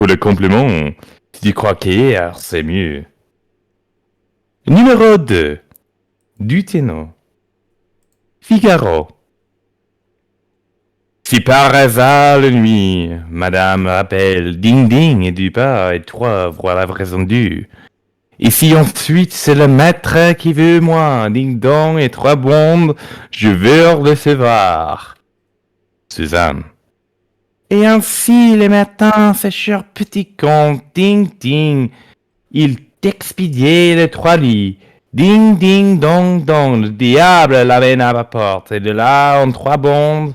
Pour le complément, si tu crois qu'hier, c'est mieux. Numéro 2. Du ténor. Figaro. Si par hasard la nuit, madame rappelle ding ding et du pas et trois, voilà raison due. Et si ensuite c'est le maître qui veut moi, ding dong et trois bombes, je veux le savoir. Suzanne. Et ainsi les matins, ces chers petits contes, ding ding, il t'expédiait les trois lits. Ding ding dong dong, le diable l'amène à ma porte, et de là en trois bombes.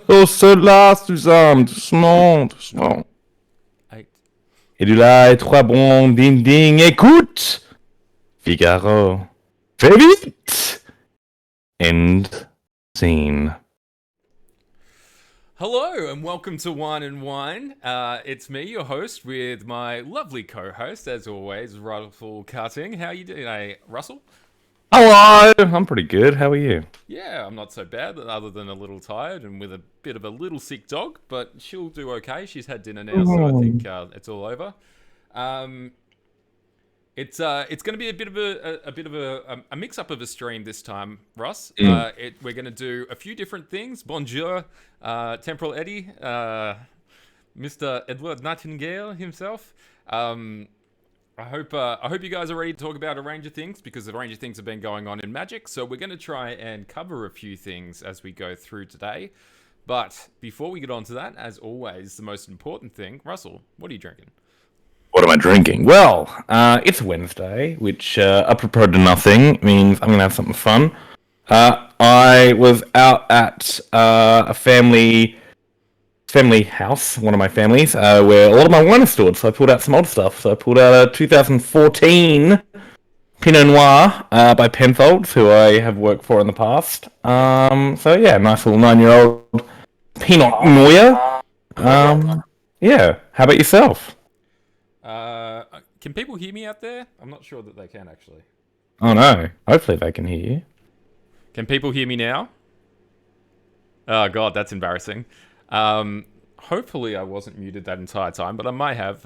Oh cela, Suzanne, doucement, doucement. Eight. Et de là, et trois bombes, ding ding, écoute! Figaro. Fais vite! End scene. Hello and welcome to Whine and Whine. It's me, your host, with my lovely co-host, as always, Russell Cutting. How you doing, Russell? Hello! I'm pretty good, how are you? Yeah, I'm not so bad, other than a little tired and with a bit of a little sick dog, but she'll do okay. She's had dinner now, so I think it's all over. It's going to be a bit of a mix up of a stream this time, Russ. We're going to do a few different things. Bonjour, Temporal Eddie, Mr. Edward Nightingale himself. I hope you guys are ready to talk about a range of things, because a range of things have been going on in Magic. So we're going to try and cover a few things as we go through today. But before we get on to that, as always, the most important thing, Russell, what are you drinking? What am I drinking? Well, it's Wednesday, which, apropos to nothing, means I'm going to have something fun. I was out at a family house, one of my families, where a lot of my wine is stored, so I pulled out some old stuff. So I pulled out a 2014 Pinot Noir by Penfolds, who I have worked for in the past. So yeah, nice little 9-year-old Pinot Noir. Yeah, how about yourself? Can people hear me out there? I'm not sure that they can, actually. Oh no, hopefully they can hear you. Can people hear me now? Oh god, that's embarrassing. Hopefully I wasn't muted that entire time, but I might have.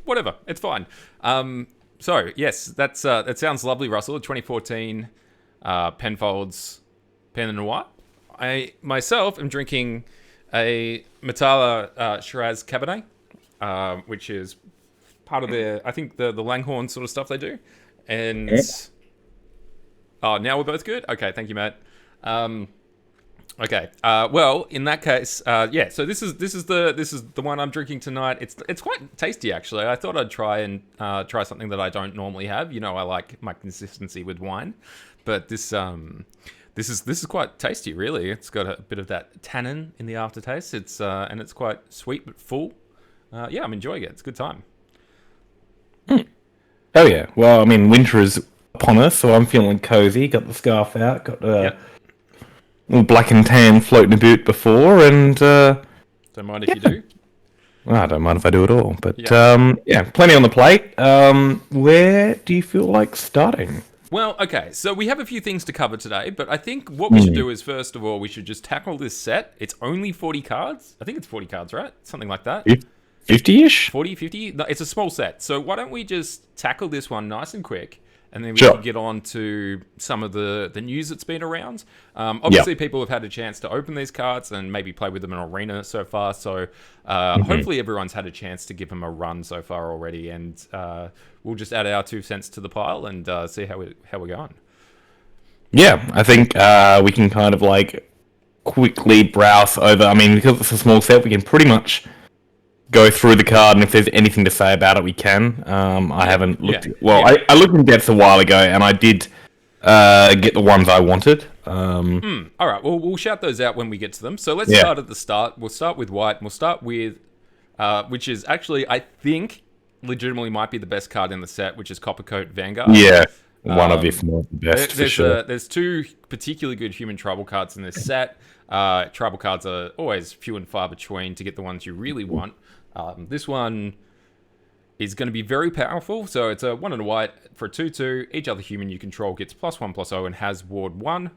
Whatever, it's fine. So yes, that sounds lovely, Russell. 2014 Penfolds Pinot Noir. I myself am drinking a Matala Shiraz Cabernet, which is part of their, I think, the Langhorne sort of stuff they do. And oh, now we're both good. Okay, thank you, Matt. Okay. Well, in that case, yeah. So this is the one I'm drinking tonight. It's quite tasty, actually. I thought I'd try something that I don't normally have. You know, I like my consistency with wine, but this is quite tasty, really. It's got a bit of that tannin in the aftertaste. And it's quite sweet but full. Yeah, I'm enjoying it. It's a good time. Oh yeah. Well, I mean, winter is upon us, so I'm feeling cozy. Got the scarf out. Got little black and tan floating about before, and don't mind if you do. Well, I don't mind if I do at all. But yeah, plenty on the plate. Where do you feel like starting? Well, okay, so we have a few things to cover today, but I think what we should do is, first of all, we should just tackle this set. It's only 40 cards. I think it's 40 cards, right? Something like that. 50-ish? 40, 50? No, it's a small set. So why don't we just tackle this one nice and quick, and then we can get on to some of the news that's been around. Obviously, people have had a chance to open these cards and maybe play with them in Arena so far. So hopefully everyone's had a chance to give them a run so far already. And we'll just add our 2 cents to the pile and see how we're going. Yeah, I think we can kind of like quickly browse over. I mean, because it's a small set, we can pretty much go through the card, and if there's anything to say about it, we can. I haven't looked. I looked in depth a while ago, and I did get the ones I wanted. All right, well, we'll shout those out when we get to them. So let's start at the start. We'll start with white, and we'll start with, which is actually, I think, legitimately might be the best card in the set, which is Coppercoat Vanguard. Yeah, one of, if not the best, for sure. There's two particularly good human tribal cards in this set. Tribal cards are always few and far between to get the ones you really want. This one is going to be very powerful. So it's a 1 and a white for a 2/2. Each other human you control gets +1/+0 and has Ward 1.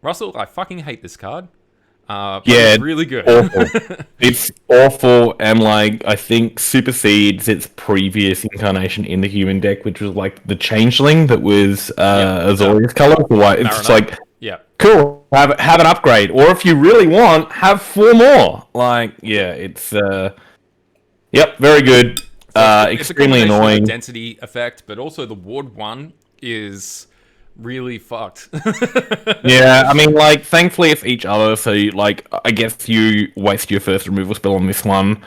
Russell, I fucking hate this card. But Yeah, it's really good. awful. It's awful, and like I think supersedes its previous incarnation in the human deck, which was like the changeling that was Yep. Azorius color. Like, it's just Mariner. like Yeah. cool. Have an upgrade, or if you really want, have 4 more. Like, yeah, it's yep, very good. So it's a Extremely combination of a annoying. density effect, but also the Ward 1 is really fucked. Yeah, I mean, like, thankfully it's each other, so like, I guess you waste your first removal spell on this one.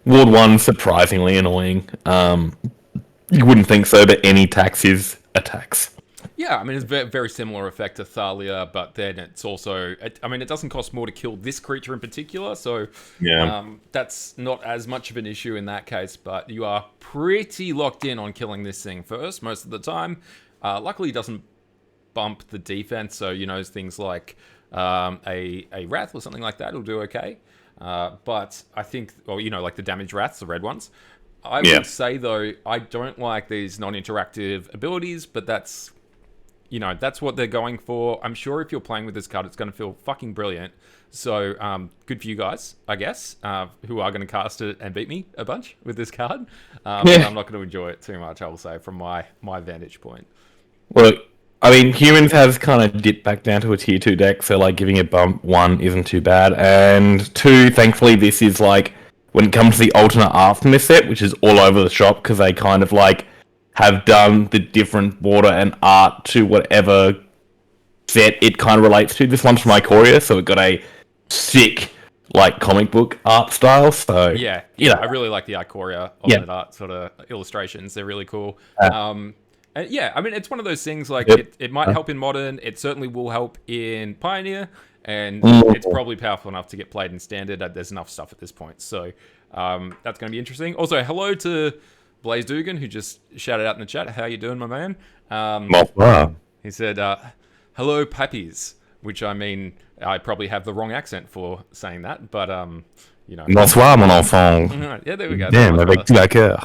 Ward 1, surprisingly annoying. You wouldn't think so, but any tax is a tax. Yeah, I mean, it's a very similar effect to Thalia, but then it's also... I mean, it doesn't cost more to kill this creature in particular, so Yeah. that's not as much of an issue in that case, but you are pretty locked in on killing this thing first most of the time. Luckily, it doesn't bump the defense, so, things like a Wrath or something like that will do okay. But I think, well, like the damage Wraths, the red ones. I would say, though, I don't like these non-interactive abilities, but that's what they're going for. I'm sure if you're playing with this card, it's going to feel fucking brilliant. So, good for you guys, I guess, who are going to cast it and beat me a bunch with this card. But I'm not going to enjoy it too much, I will say, from my vantage point. Look, I mean, humans has kind of dipped back down to a tier 2 deck, so like giving it bump 1 isn't too bad. And 2, thankfully, this is like, when it comes to the alternate Aftermath set, which is all over the shop, because they kind of like have done the different border and art to whatever set it kind of relates to. This one's from Ikoria, so it got a sick like comic book art style. So Yeah, I really like the Ikoria alternate art sort of illustrations. They're really cool. And yeah, I mean, it's one of those things like it might help in Modern. It certainly will help in Pioneer, and it's probably powerful enough to get played in Standard. There's enough stuff at this point, so that's going to be interesting. Also, hello to Blaze Dugan, who just shouted out in the chat. How you doing, my man? He said, hello, pappies, which I mean, I probably have the wrong accent for saying that, but, Bonsoir, mon enfant. Yeah, there we go. Damn, avec tout la cœur.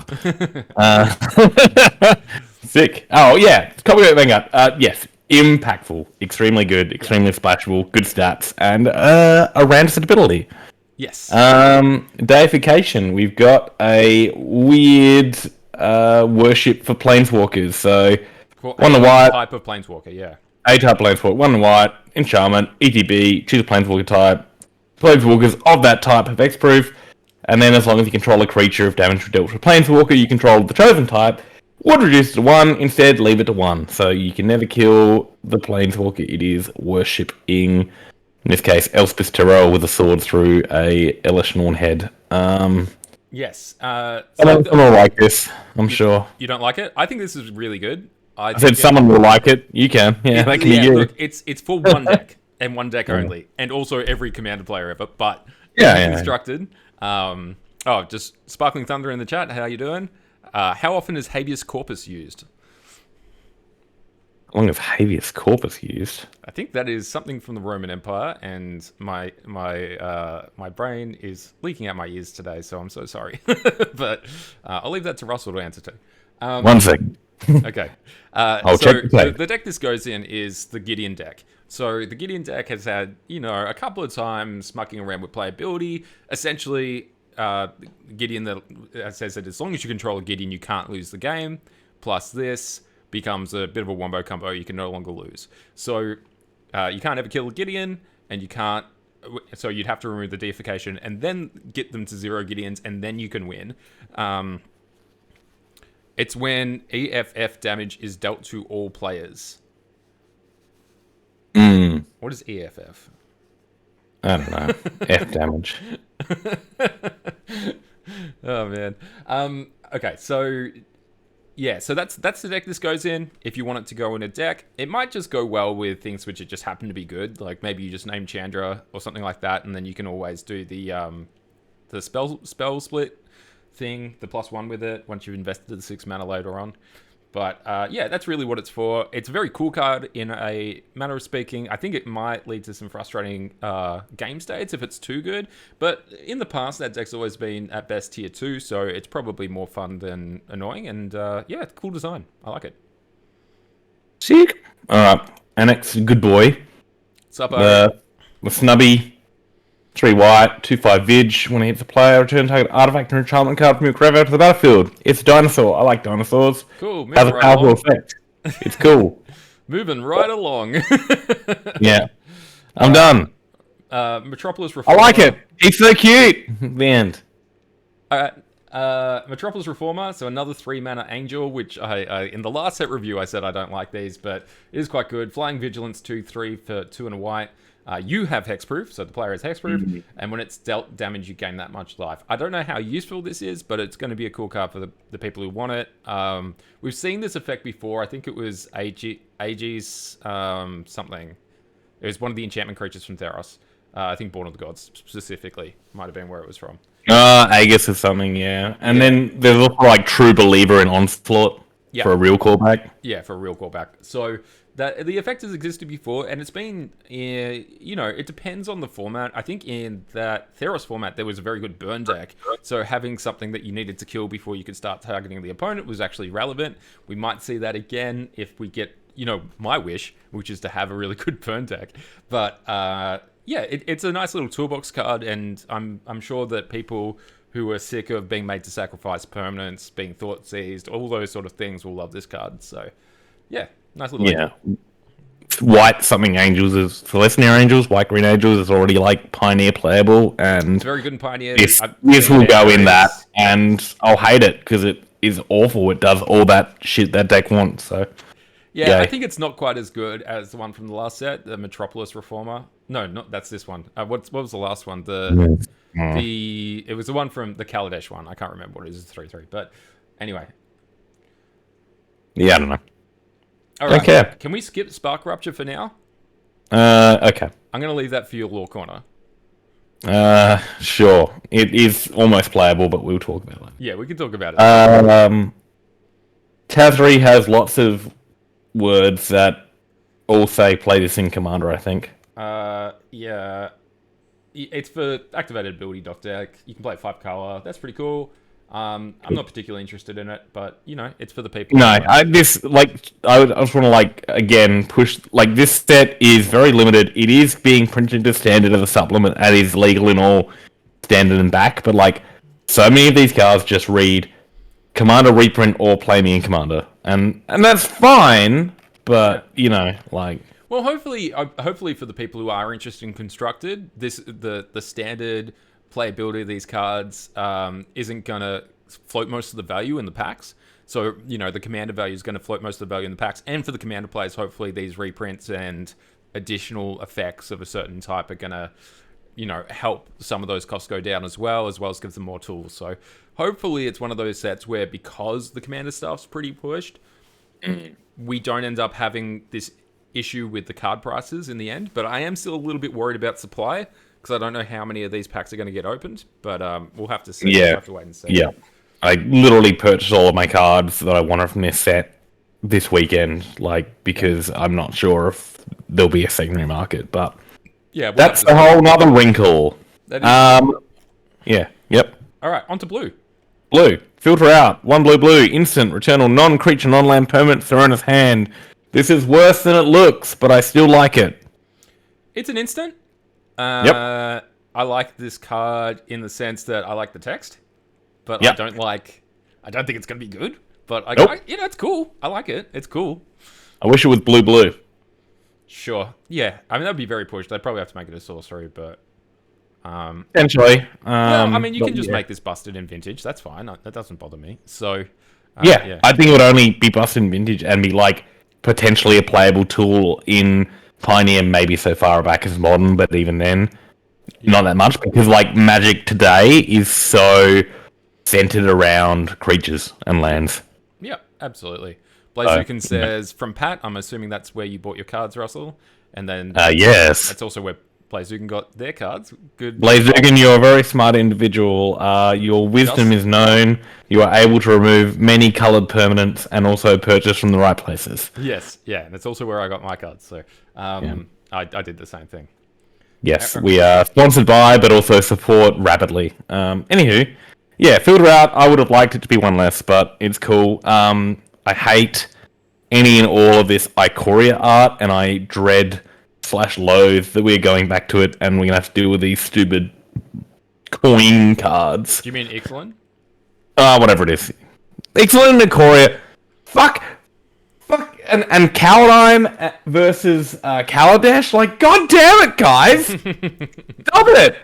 Sick. Oh, yeah. Copyright Vanguard. Yes. Impactful. Extremely good. Extremely splashable. Good stats. And a random ability. Yes. Deification. We've got a weird worship for planeswalkers. So, one white type of planeswalker, yeah. A type planeswalker. 1 white. Enchantment. ETB. Choose a planeswalker type. Planeswalkers of that type have X-proof. And then as long as you control a creature of damage dealt to a planeswalker, you control the chosen type. Would reduce it to 1. Instead, leave it to 1. So you can never kill the planeswalker it is worshipping. In this case, Elspeth Tyrell with a sword through a Elishnorn head. Yes. Someone will like this, I'm sure. You don't like it? I think this is really good. I said someone will like it. You can. Yeah, that can be you. Look, it's for one deck and one deck only, and also every Commander player ever. But constructed. Just Sparkling Thunder in the chat. How you doing? How often is habeas corpus used? How long is habeas corpus used? I think that is something from the Roman Empire, and my brain is leaking out my ears today, so I'm so sorry. But I'll leave that to Russell to answer to. 1 second. Okay. I'll so check the the deck this goes in is the Gideon deck. So the Gideon deck has had, a couple of times mucking around with playability. Essentially, Gideon that says that as long as you control a Gideon, you can't lose the game. Plus this becomes a bit of a wombo combo. You can no longer lose. So you can't ever kill a Gideon, and you can't. So you'd have to remove the deification and then get them to 0 Gideons, and then you can win. It's when EFF damage is dealt to all players. What is EFF? I don't know. F damage. Oh man. Okay, so yeah, so that's the deck this goes in. If you want it to go in a deck, it might just go well with things which it just happen to be good. Like maybe you just name Chandra or something like that, and then you can always do the spell split thing, the +1 with it once you've invested the 6 mana later on. But yeah, that's really what it's for. It's a very cool card in a manner of speaking. I think it might lead to some frustrating game states if it's too good. But in the past, that deck's always been at best tier 2, so it's probably more fun than annoying. And yeah, it's cool design. I like it. Sick. All right. Annex, good boy. Sup, the snubby. 3 white, 2/5 Vig. When it hits a player, return target artifact or enchantment card from your graveyard to the battlefield. It's a dinosaur. I like dinosaurs. Cool. Has a Moving right powerful along. effect. It's cool. Moving right along. Yeah. I'm done. Metropolis I Reformer. like it. He's so cute. The end. Alright. Metropolis Reformer, so another 3-mana angel, which I in the last set review I said I don't like these, but it is quite good. Flying Vigilance 2/3 for 2 and a white. You have hexproof, so the player is hexproof, and when it's dealt damage, you gain that much life. I don't know how useful this is, but it's going to be a cool card for the people who want it. We've seen this effect before. I think it was Aegis something. It was one of the enchantment creatures from Theros. I think Born of the Gods specifically might have been where it was from. Aegis is something, yeah. And then there's also like True Believer and Onslaught for a real callback. Yeah, for a real callback. So that the effect has existed before, and it's been, it depends on the format. I think in that Theros format, there was a very good burn deck. So having something that you needed to kill before you could start targeting the opponent was actually relevant. We might see that again if we get, my wish, which is to have a really good burn deck. But it's a nice little toolbox card, and I'm sure that people who are sick of being made to sacrifice permanents, being thought seized, all those sort of things will love this card. So, yeah, nice little White something angels is Celestia Angels, white green angels is already like Pioneer playable, and it's very good in Pioneer. This will go in that, and I'll hate it because it is awful. It does all that shit that deck wants. So. Yeah, I think it's not quite as good as the one from the last set, the Metropolis Reformer. No, that's this one. What was the last one? It was the one from the Kaladesh one. I can't remember what it is. It's 3/3. But anyway. Yeah, I don't know. All right. Okay. Can we skip Spark Rupture for now? Okay. I'm going to leave that for your lore corner. Sure. It is almost playable, but we'll talk about it. Yeah, we can talk about it. Tazri has lots of words that all say play this in Commander, I think. Yeah. It's for activated ability dock deck. You can play 5 color. That's pretty cool. I'm not particularly interested in it, but it's for the people. No, I just want to again push this set is very limited. It is being printed to standard as a supplement and is legal in all standard and back, but so many of these cards just read Commander reprint or play me in Commander, and that's fine. But well, hopefully for the people who are interested in constructed, the standard playability of these cards isn't gonna float most of the value in the packs. So the Commander value is going to float most of the value in the packs, and for the Commander players, hopefully these reprints and additional effects of a certain type are gonna help some of those costs go down as well as give them more tools. So hopefully it's one of those sets where, because the Commander stuff's pretty pushed, we don't end up having this issue with the card prices in the end. But I am still a little bit worried about supply, because I don't know how many of these packs are going to get opened. But we'll have to see. Yeah. We'll have to wait and see. Yeah. I literally purchased all of my cards that I wanted from this set this weekend, because I'm not sure if there'll be a secondary market. But that's a whole nother wrinkle. Yeah. Yep. All right, on to blue. Blue. Filter out. 1 blue. Instant. Return all non-creature, non-land permanents to owner's hand. This is worse than it looks, but I still like it. It's an instant. Yep. I like this card in the sense that I like the text, but yep. I don't think it's going to be good. But it's cool. I like it. It's cool. I wish it was blue. Sure. Yeah. I mean, that'd be very pushed. They'd probably have to make it a sorcery, but potentially. You can just make this busted in Vintage. That's fine. That doesn't bother me. So, yeah, I think it would only be busted in Vintage and be potentially a playable tool in Pioneer, maybe so far back as Modern, but even then, not that much, because Magic today is so centered around creatures and lands. Yeah, absolutely. Blaziken says, from Pat, I'm assuming that's where you bought your cards, Russell, and then yes, that's also where Blaziken got their cards. Good. Blaziken, you're a very smart individual. Your wisdom is known. You are able to remove many coloured permanents and also purchase from the right places. Yes, yeah. That's also where I got my cards. So I did the same thing. Yes, we are sponsored by, but also support rapidly. Anywho, yeah, filter out. I would have liked it to be one less, but it's cool. I hate any and all of this Ikoria art, and I dread / loathe that we're going back to it and we're gonna have to deal with these stupid coin cards. Do you mean Ixalan? Whatever it is. Excellent in Ikoria. Fuck, and Kaldheim versus Kaladesh. Like, god damn it, guys! Stop it!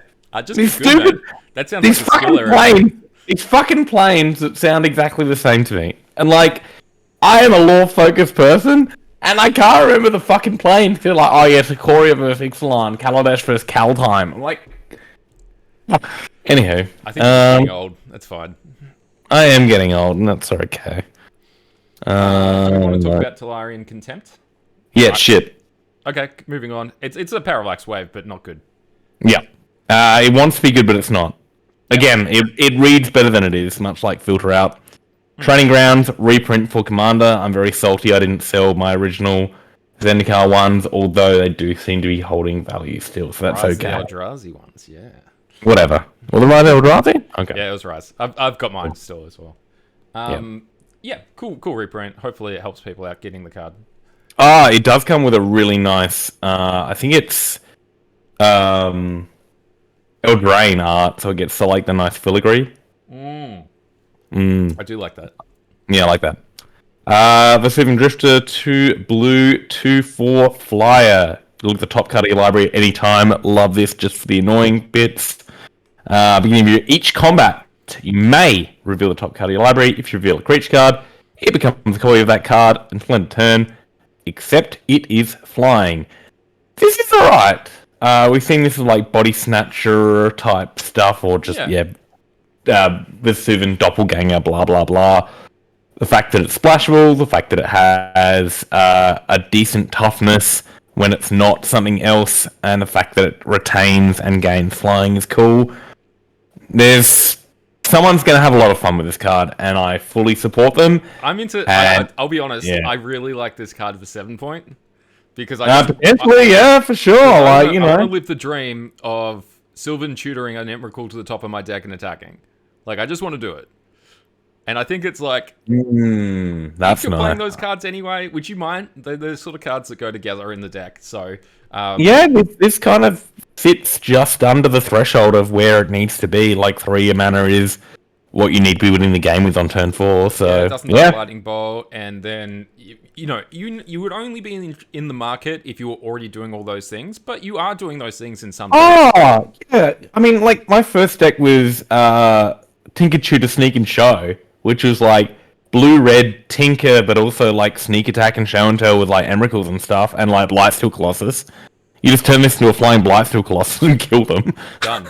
Just These be good, stupid, man. That sounds these like a skill fucking area. planes. These fucking planes that sound exactly the same to me. And like, I am a lore-focused person, and I can't remember the fucking planes. They're like, oh yes, Ikoria versus Ixalan, Kaladesh versus Kaldheim. I'm like, anywho. I think you're getting old. That's fine. I am getting old, and that's okay. Do you want to talk about Talarian Contempt? Yeah, shit. Okay, moving on. It's a Parallax Wave, but not good. Yeah. It wants to be good, but it's not. Again, it reads better than it is, much like Filter Out. Training Grounds, reprint for Commander. I'm very salty I didn't sell my original Zendikar ones, although they do seem to be holding value still, so that's Rise okay. the Eldrazi ones, yeah. Whatever. Well, the Rise Eldrazi? Okay. Yeah, it was Rise. I've got mine still as well. Yeah, cool reprint. Hopefully it helps people out getting the card. It does come with a really nice, I think it's Eldraine art, so it gets like the nice filigree. I do like that. Yeah, I like that. The Seven Drifter, 2 blue, 2/4 flyer. Look at the top card of your library anytime. Love this just for the annoying bits. Beginning of each combat, you may reveal the top card of your library. If you reveal a creature card, it becomes a copy of that card until end of turn, except it is flying. This is alright. We've seen this with like Body Snatcher type stuff, or just, Vesuvian Doppelganger, blah blah blah. The fact that it's splashable, the fact that it has a decent toughness when it's not something else, and the fact that it retains and gains flying is cool. Someone's going to have a lot of fun with this card, and I fully support them. I'm into... I'll be honest, I really like this card for 7-point. Because potentially, for sure. I want to live the dream of Sylvan tutoring an Emrakul to the top of my deck and attacking. Like, I just want to do it. And I think it's like... that's if you're nice. playing those cards anyway, would you mind? They're the sort of cards that go together in the deck, so... this kind of fits just under the threshold of where it needs to be. Like 3 mana is what you need to be winning the game with on turn 4. So it doesn't have Lightning Bolt, and then you would only be in the market if you were already doing all those things, but you are doing those things in some. Yeah. I mean, like my first deck was Tinker Tutor Sneak and Show, which was like blue-red Tinker, but also like Sneak Attack and Show and Tell with like Emrakuls and stuff, and like Blightsteel Colossus. You just turn this into a flying Blightsteel Colossus and kill them. Done.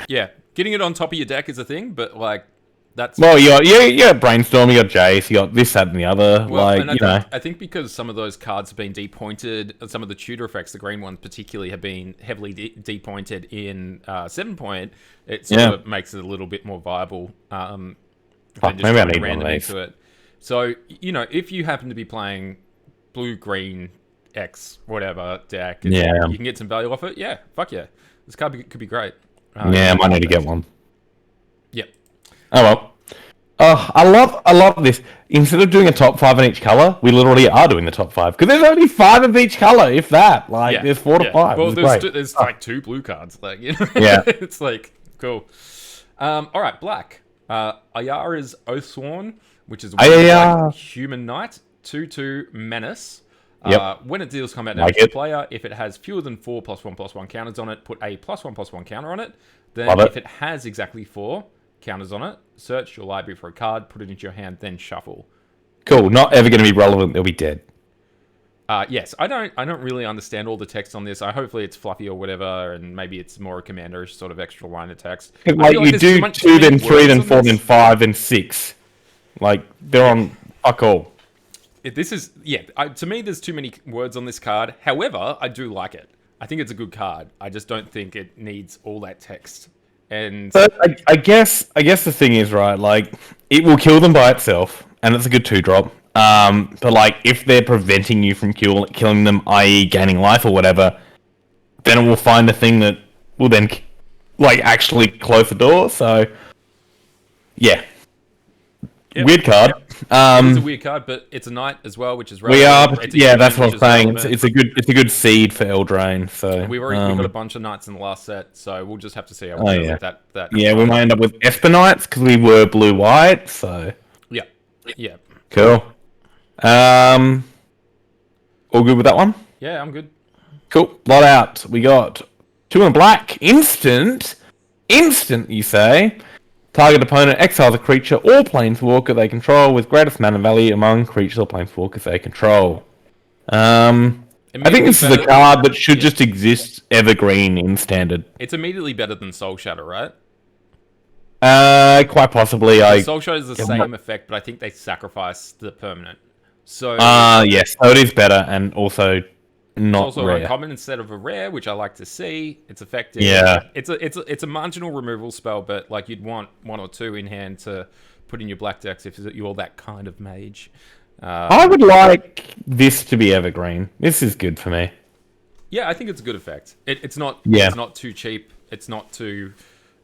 Yeah. Getting it on top of your deck is a thing, but like that's... Well, you got Brainstorm, you got Jace, you got this, that, and the other. Well, I think because some of those cards have been depointed, some of the tutor effects, the green ones particularly, have been heavily depointed in 7-point, it sort of makes it a little bit more viable than just throwing random into it. So, if you happen to be playing blue, green, X, whatever deck, you can get some value off it, fuck yeah. This card could be great. I might need to get one. Yep. Oh well. Oh, I love this. Instead of doing a top 5 in each color, we literally are doing the top 5 because there's only 5 of each color, if that. Like there's 4 to 5. Well, there's like 2 blue cards. Like it's like cool. All right, black. Ayara's Oathsworn, which is one human knight, 2/2 menace. When it deals combat damage to the player, if it has fewer than 4 +1/+1 counters on it, put a +1/+1 counter on it. Then if it has exactly 4 counters on it, search your library for a card, put it into your hand, then shuffle. Cool. Not ever going to be relevant. They'll be dead. Yes, I don't really understand all the text on this. Hopefully it's fluffy or whatever, and maybe it's more a commander sort of extra line of text. Like you do 2, then 3, then 4, then 5, then 6. Like they're on fuck all. This is to me, there's too many words on this card. However, I do like it. I think it's a good card. I just don't think it needs all that text. And but I guess the thing is, right, like it will kill them by itself, and it's a good 2-drop. But like if they're preventing you from killing them, i.e. gaining life or whatever, then it will find a thing that will then like actually close the door. So weird card. It is a weird card, but it's a knight as well, which is We relevant. are, It's a yeah, human, that's what which I'm is saying. relevant. It's a good seed for Eldraine. So We got a bunch of knights in the last set, so we'll just have to see how we oh go yeah, with that yeah. We card. might end up with Esper Knights because we were blue white. So Yeah, yeah, cool. Um, all good with that one. yeah. I'm good. Cool. Lot out. We got 2 and black. Instant. Instant, you say? Target opponent exiles a creature or planeswalker they control with greatest mana value among creatures or planeswalkers they control. I think this is a card that should just exist evergreen in standard. It's immediately better than Soul Shatter, right? Quite possibly. Soul Shatter is the same effect, but I think they sacrifice the permanent. So yes. So it is better and also not it's also rare. uncommon instead of a rare, which I like to see. It's effective. Yeah. It's a marginal removal spell, but like you'd want 1 or 2 in hand to put in your black decks if you're that kind of mage. I would like this to be evergreen. This is good for me. Yeah, I think it's a good effect. It's not. Yeah. It's not too cheap. It's not too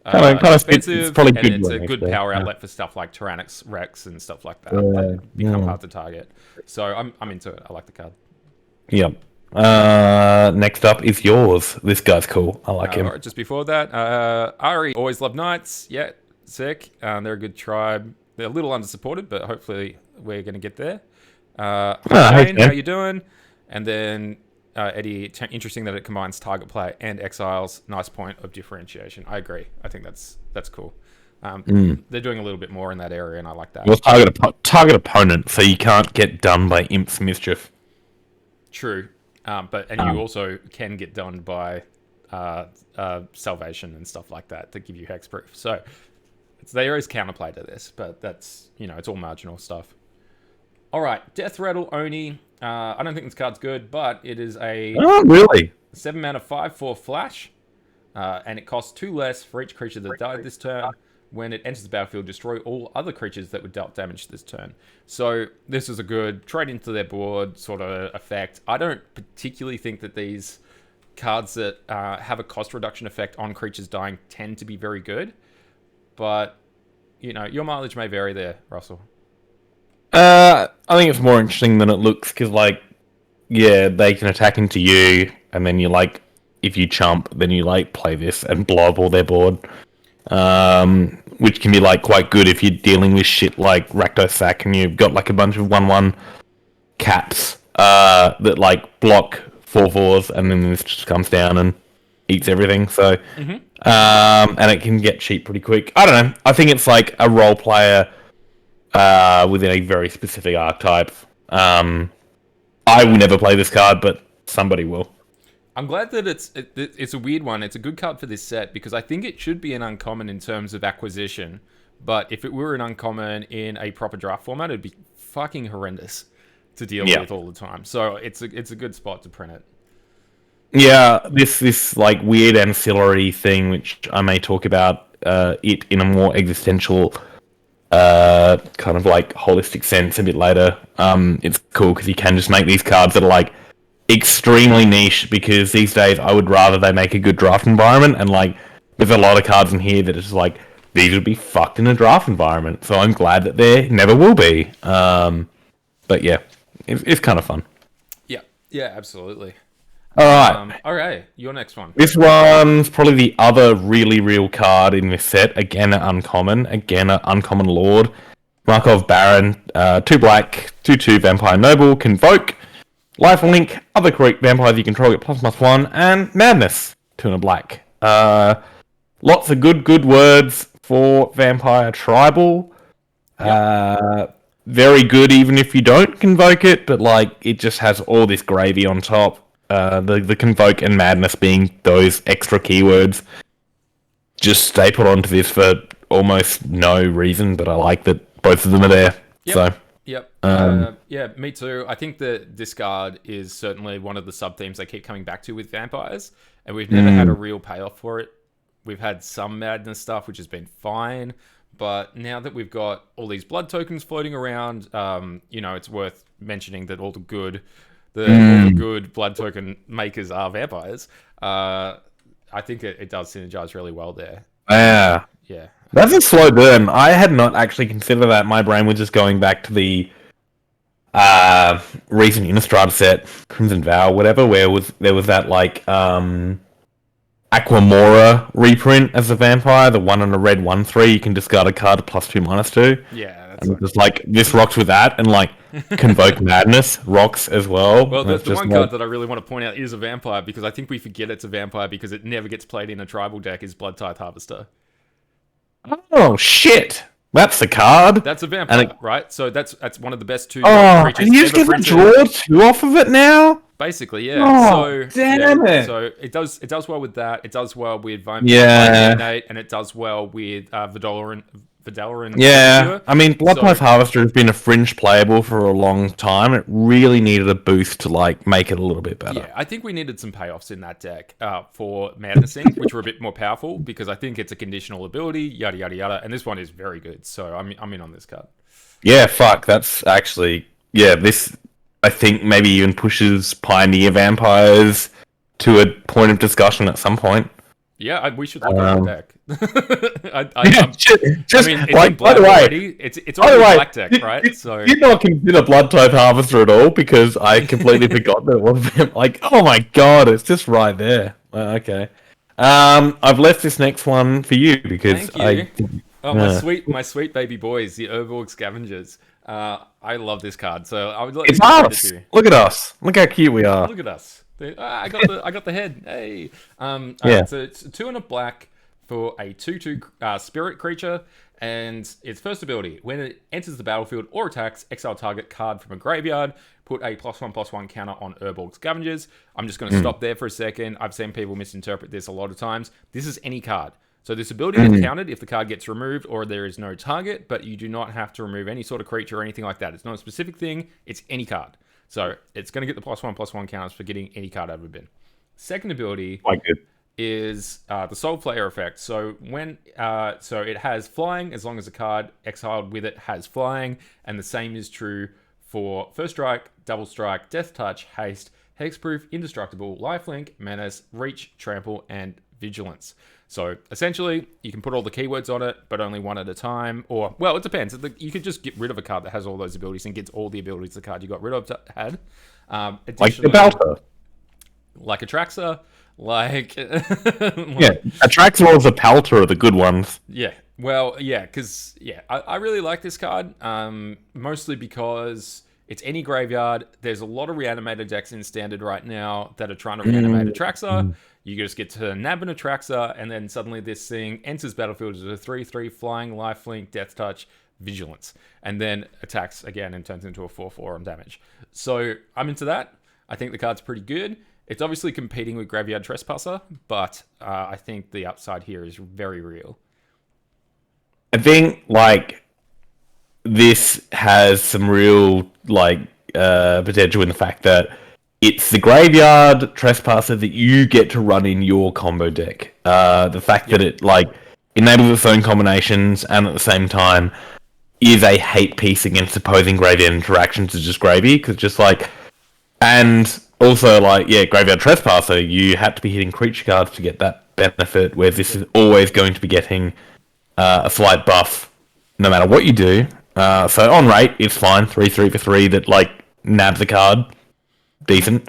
Kind of expensive. it's probably and good. it's a good actually. power outlet for stuff like Tyrannix Rex and stuff like that become hard to target. So I'm into it. I like the card. Yep. Next up is yours. This guy's cool. I like him. Alright, just before that, Ari, always love Knights. Yeah, sick. They're a good tribe. They're a little undersupported, but hopefully we're going to get there. Hi, Shane, how you doing? And then Eddie, interesting that it combines target player and exiles. Nice point of differentiation. I agree. I think that's cool. They're doing a little bit more in that area, and I like that. Well, target opponent, so you can't get done by Imp's Mischief. True. But you also can get done by Salvation and stuff like that to give you hexproof. So there is counterplay to this, but that's, it's all marginal stuff. All right, Death Rattle Oni. I don't think this card's good, but it is a 7 mana 5/4 flash, and it costs 2 less for each creature that died this turn. When it enters the battlefield, destroy all other creatures that were dealt damage this turn. So this is a good trade into their board sort of effect. I don't particularly think that these cards that have a cost reduction effect on creatures dying tend to be very good, but your mileage may vary there, Russell. I think it's more interesting than it looks because, they can attack into you, and then if you chump, then you play this and blow up all their board. Which can be quite good if you're dealing with shit like Rakdos Sack and you've got a bunch of 1/1 caps that block 4/4s, and then this just comes down and eats everything. So, and it can get cheap pretty quick. I don't know. I think it's a role player within a very specific archetype. I will never play this card, but somebody will. I'm glad that it's a weird one. It's a good card for this set because I think it should be an uncommon in terms of acquisition. But if it were an uncommon in a proper draft format, it'd be fucking horrendous to deal with all the time. So it's a good spot to print it. Yeah, this weird ancillary thing, which I may talk about it in a more existential kind of holistic sense a bit later. It's cool because you can just make these cards that are extremely niche, because these days I would rather they make a good draft environment, and there's a lot of cards in here that is these would be fucked in a draft environment, so I'm glad that there never will be. But yeah, it's kind of fun. Yeah, absolutely. Alright. Okay, your next one. This one's probably the other really real card in this set. Again, an uncommon lord. Markov Baron, 2 black, 2/2 Vampire Noble, Convoke, Lifelink, other vampires you control get ++1, and Madness, 2 and a black. Lots of good words for Vampire Tribal. Very good even if you don't convoke it, but it just has all this gravy on top. The Convoke and Madness being those extra keywords. Just stapled onto this for almost no reason, but I like that both of them are there. Yep. So. Yep. Yeah, me too. I think that this card is certainly one of the sub-themes they keep coming back to with vampires, and we've never had a real payoff for it. We've had some madness stuff, which has been fine, but now that we've got all these blood tokens floating around, it's worth mentioning that all the good blood token makers are vampires. I think it does synergize really well there. Yeah. That's a slow burn. I had not actually considered that. My brain was just going back to the recent Innistrad set, Crimson Vow, whatever, where there was that like Aquamora reprint as a vampire, the one on a red 1/3, you can discard a card +2/-2. Yeah, that's And it's just like this rocks with that, and like Convoke Madness rocks as well. Well, And it's the just one like, card that I really want to point out is a vampire, because I think we forget it's a vampire because it never gets played in a tribal deck, is Blood Tithe Harvester. oh shit, that's the card. That's a vampire, And right? So that's one of the best 2 oh, creatures and you just ever get to printed. draw 2 off of it now. Basically, yeah. Oh, So damn yeah, it. So it does well with that. It does well with Yeah. Innate, and it does well with Vidalaran. Yeah, I mean, Blood So- Tithe Harvester has been a fringe playable for a long time. It really needed a boost to like make it a little bit better. Yeah, I think we needed some payoffs in that deck for Madnessing, which were a bit more powerful, because I think it's a conditional ability, yada yada yada, and this one is very good. So I'm in on this card. Yeah, fuck. That's actually this. I think maybe even pushes Pioneer Vampires to a point of discussion at some point. Yeah, we should look at the deck. Just I mean, it's like, in by black the way, already. It's by the already a way, black deck, right? So did not consider Blood Tithe Harvester at all because I completely forgot that it was like, oh my god, it's just right there. Okay. I've left this next one for you because Thank you. My sweet baby boys, the Urborg Scavengers. I love this card, so I would like it's to send it us. to you. Look at us. Look how cute we are. Look at us. I got the head. Hey. Yeah. So it's 2 and a black for a 2/2 spirit creature, and its first ability: when it enters the battlefield or attacks, exile target card from a graveyard. Put a +1/+1 counter on Urborg Scavengers. I'm just going to stop there for a second. I've seen people misinterpret this a lot of times. This is any card. So this ability is countered if the card gets removed or there is no target, but you do not have to remove any sort of creature or anything like that. It's not a specific thing. It's any card. So it's going to get the +1/+1 counters for getting any card out of a bin. Second ability Quite good. is the Soul Flare effect. So when so it has flying as long as a card exiled with it has flying, and the same is true for First Strike, Double Strike, Death Touch, Haste, Hexproof, Indestructible, Lifelink, Menace, Reach, Trample, and Vigilance. So essentially, you can put all the keywords on it, but only one at a time. Or, well, it depends. You could just get rid of a card that has all those abilities and gets all the abilities the card you got rid of had. Like the Balta. Like Atraxa. Like... Yeah, Atraxa or the Palter are the good ones. Yeah. Well, yeah, because, I really like this card, mostly because it's any graveyard. There's a lot of reanimated decks in Standard right now that are trying to reanimate Atraxa. You just get to nab an Atraxa, and then suddenly this thing enters battlefield as a 3/3 flying, lifelink, death touch, vigilance, and then attacks again and turns into a 4/4 on damage. So I'm into that. I think the card's pretty good. It's obviously competing with Graveyard Trespasser, but I think the upside here is very real. I think like this has some real like potential in the fact that it's the Graveyard Trespasser that you get to run in your combo deck. The fact that it like enables its own combinations and at the same time is a hate piece against opposing graveyard interactions is just gravy, because just like, and also like, yeah, Graveyard Trespasser, you had to be hitting creature cards to get that benefit, whereas this is always going to be getting a slight buff no matter what you do. So on rate, it's fine, 3/3 for 3 that like nabs a card, decent.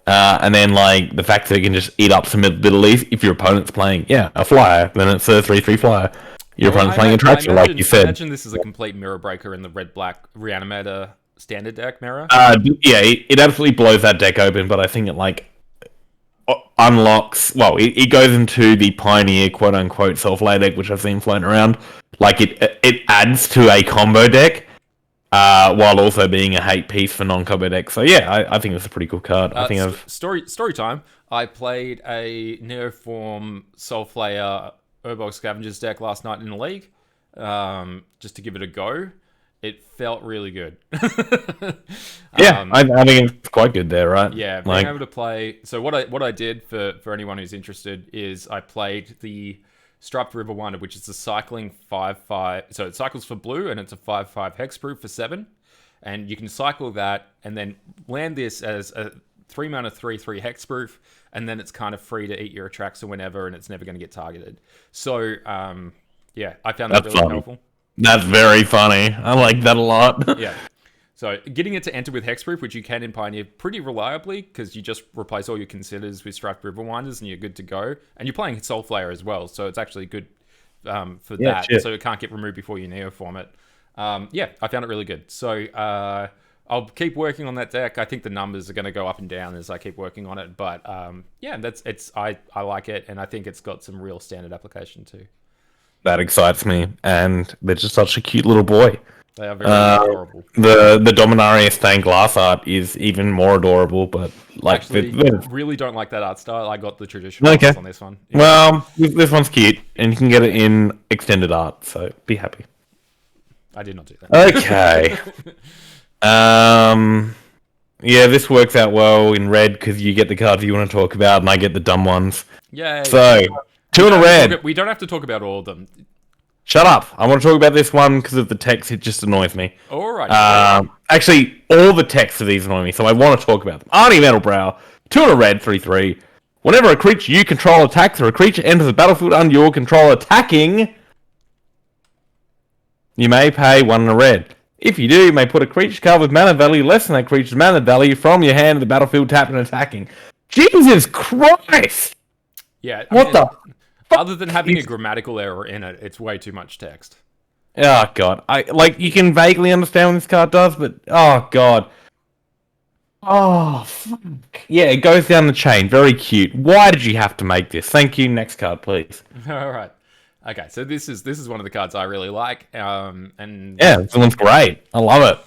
And then like the fact that it can just eat up some abilities if your opponent's playing, a flyer, then it's a 3/3 flyer. Your opponent's playing a Traxxas, like you said. I imagine this is a complete mirror breaker in the red-black Reanimator standard deck mirror. It absolutely blows that deck open, but I think it like unlocks. Well, it goes into the Pioneer quote unquote self-lay deck, which I've seen floating around. Like it adds to a combo deck, while also being a hate piece for non-combo decks. So yeah, I think it's a pretty cool card. I think story time. I played a Neoform Soulflayer Urborg Scavengers deck last night in the league, just to give it a go. It felt really good. I think it's quite good there, right? Yeah, being able to play. So what I did for anyone who's interested is I played the Striped River Wonder, which is a cycling 5/5. So it cycles for blue, and it's a 5/5 hexproof for 7. And you can cycle that and then land this as a 3-mana 3/3 hexproof, and then it's kind of free to eat your Atraxa whenever, and it's never going to get targeted. So Yeah, I found that That's really funny. helpful. That's very funny. I like that a lot. Yeah. So getting it to enter with hexproof, which you can in Pioneer pretty reliably, because you just replace all your considers with Strike Riverwinders and you're good to go. And you're playing Soulflayer as well, so it's actually good for Yeah, that. shit. So it can't get removed before you neoform it. Yeah, I found it really good. So I'll keep working on that deck. I think the numbers are going to go up and down as I keep working on it, but yeah, I like it, and I think it's got some real standard application too. That excites me, and they're just such a cute little boy. They are very adorable. The Dominaria stained glass art is even more adorable, but like Actually, really don't like that art style. I got the traditional Okay. ones on this one. Yeah. well, this one's cute, and you can get it in extended art, so be happy. I did not do that. Okay. Yeah, this works out well in red because you get the cards you want to talk about, and I get the dumb ones. Yay. So, two in a red. We don't have to talk about all of them. Shut up. I want to talk about this one because of the text. It just annoys me. All right. Actually, all the text of these annoy me, so I want to talk about them. Arnie Metalbrow, 2 in a red, 3/3. Whenever a creature you control attacks or a creature enters the battlefield under your control attacking, you may pay 1 in a red. If you do, you may put a creature card with mana value less than that creature's mana value from your hand to the battlefield tapped and attacking. Jesus Christ! Yeah. What the? Other than having a grammatical error in it, it's way too much text. Oh god, you can vaguely understand what this card does, but oh god, oh fuck. Yeah, it goes down the chain. Very cute. Why did you have to make this? Thank you. Next card, please. All right. Okay, so this is one of the cards I really like, and Yeah, this one's great. I love it.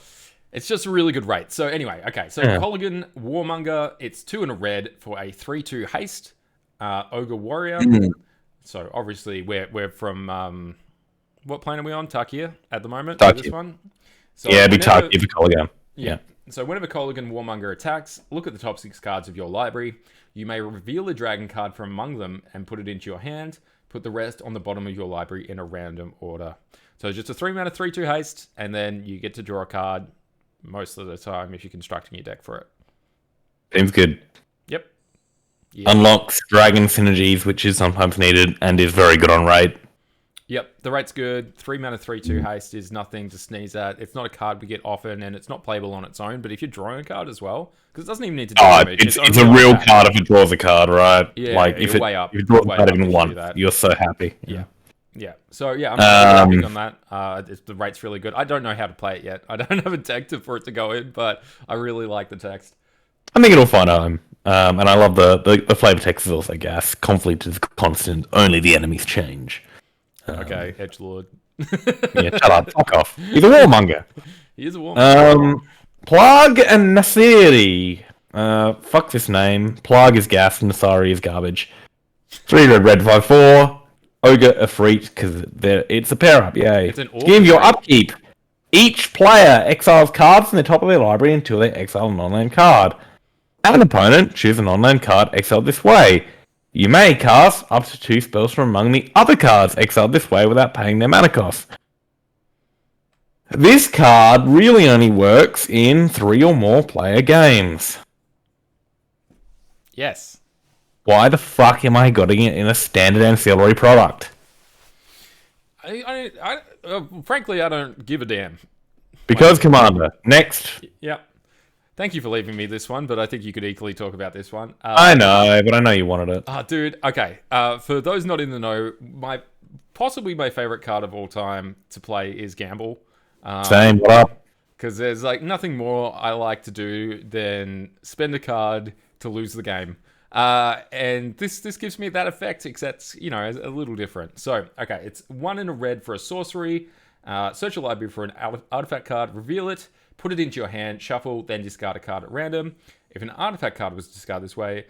it's just a really good rate. So anyway, okay, so Colligan Warmonger, it's 2 in a red for a 3/2 haste, Ogre Warrior. So obviously we're from what plane are we on? Tarkia at the moment. For this one. So yeah, be Tarkia for Colligan. Yeah. So whenever Colligan Warmonger attacks, look at the top 6 cards of your library. You may reveal a dragon card from among them and put it into your hand. Put the rest on the bottom of your library in a random order. So just a 3-mana 3/2 haste, and then you get to draw a card most of the time if you're constructing your deck for it. Seems good. Yep. Unlocks dragon synergies, which is sometimes needed, and is very good on rate. Yep, the rate's good. 3-mana 3/2 haste is nothing to sneeze at. It's not a card we get often, and it's not playable on its own. But if you're drawing a card as well, because it doesn't even need to do damage. It's only a on real attack. card if it draws a card, right? Yeah, like you're way up. if you draw a Way card up even if you once, do that. you're so happy. Yeah. So yeah, I'm really big on that. The rate's really good. I don't know how to play it yet. I don't have a deck for it to go in, but I really like the text. I think it'll find home. And I love the flavor text is also gas. Conflict is constant. Only the enemies change. Okay, Edgelord. Yeah, shut up. Fuck off. He's a warmonger. He is a warmonger. Plug and Nasiri. Fuck this name. Plug is gas. Nasiri is garbage. 3 red 5/4. Ogre Efreet, because it's a pair up. Yay. It's an Give your Ogre. upkeep. Each player exiles cards from the top of their library until they exile an online card. An opponent choose an online card exiled this way. You may cast up to 2 spells from among the other cards exiled this way without paying their mana cost. This card really only works in 3 or more player games. Yes. Why the fuck am I getting it in a standard ancillary product? Frankly, I don't give a damn. Because Commander. Next. Yep. Thank you for leaving me this one, but I think you could equally talk about this one. I know, but I know you wanted it. Dude, okay. For those not in the know, possibly my favorite card of all time to play is Gamble. Same, what up? Because there's like nothing more I like to do than spend a card to lose the game. And this gives me that effect, except, a little different. So, okay, it's 1 in a red for a sorcery. Search your library for an artifact card, reveal it, put it into your hand, shuffle, then discard a card at random. If an artifact card was discarded this way,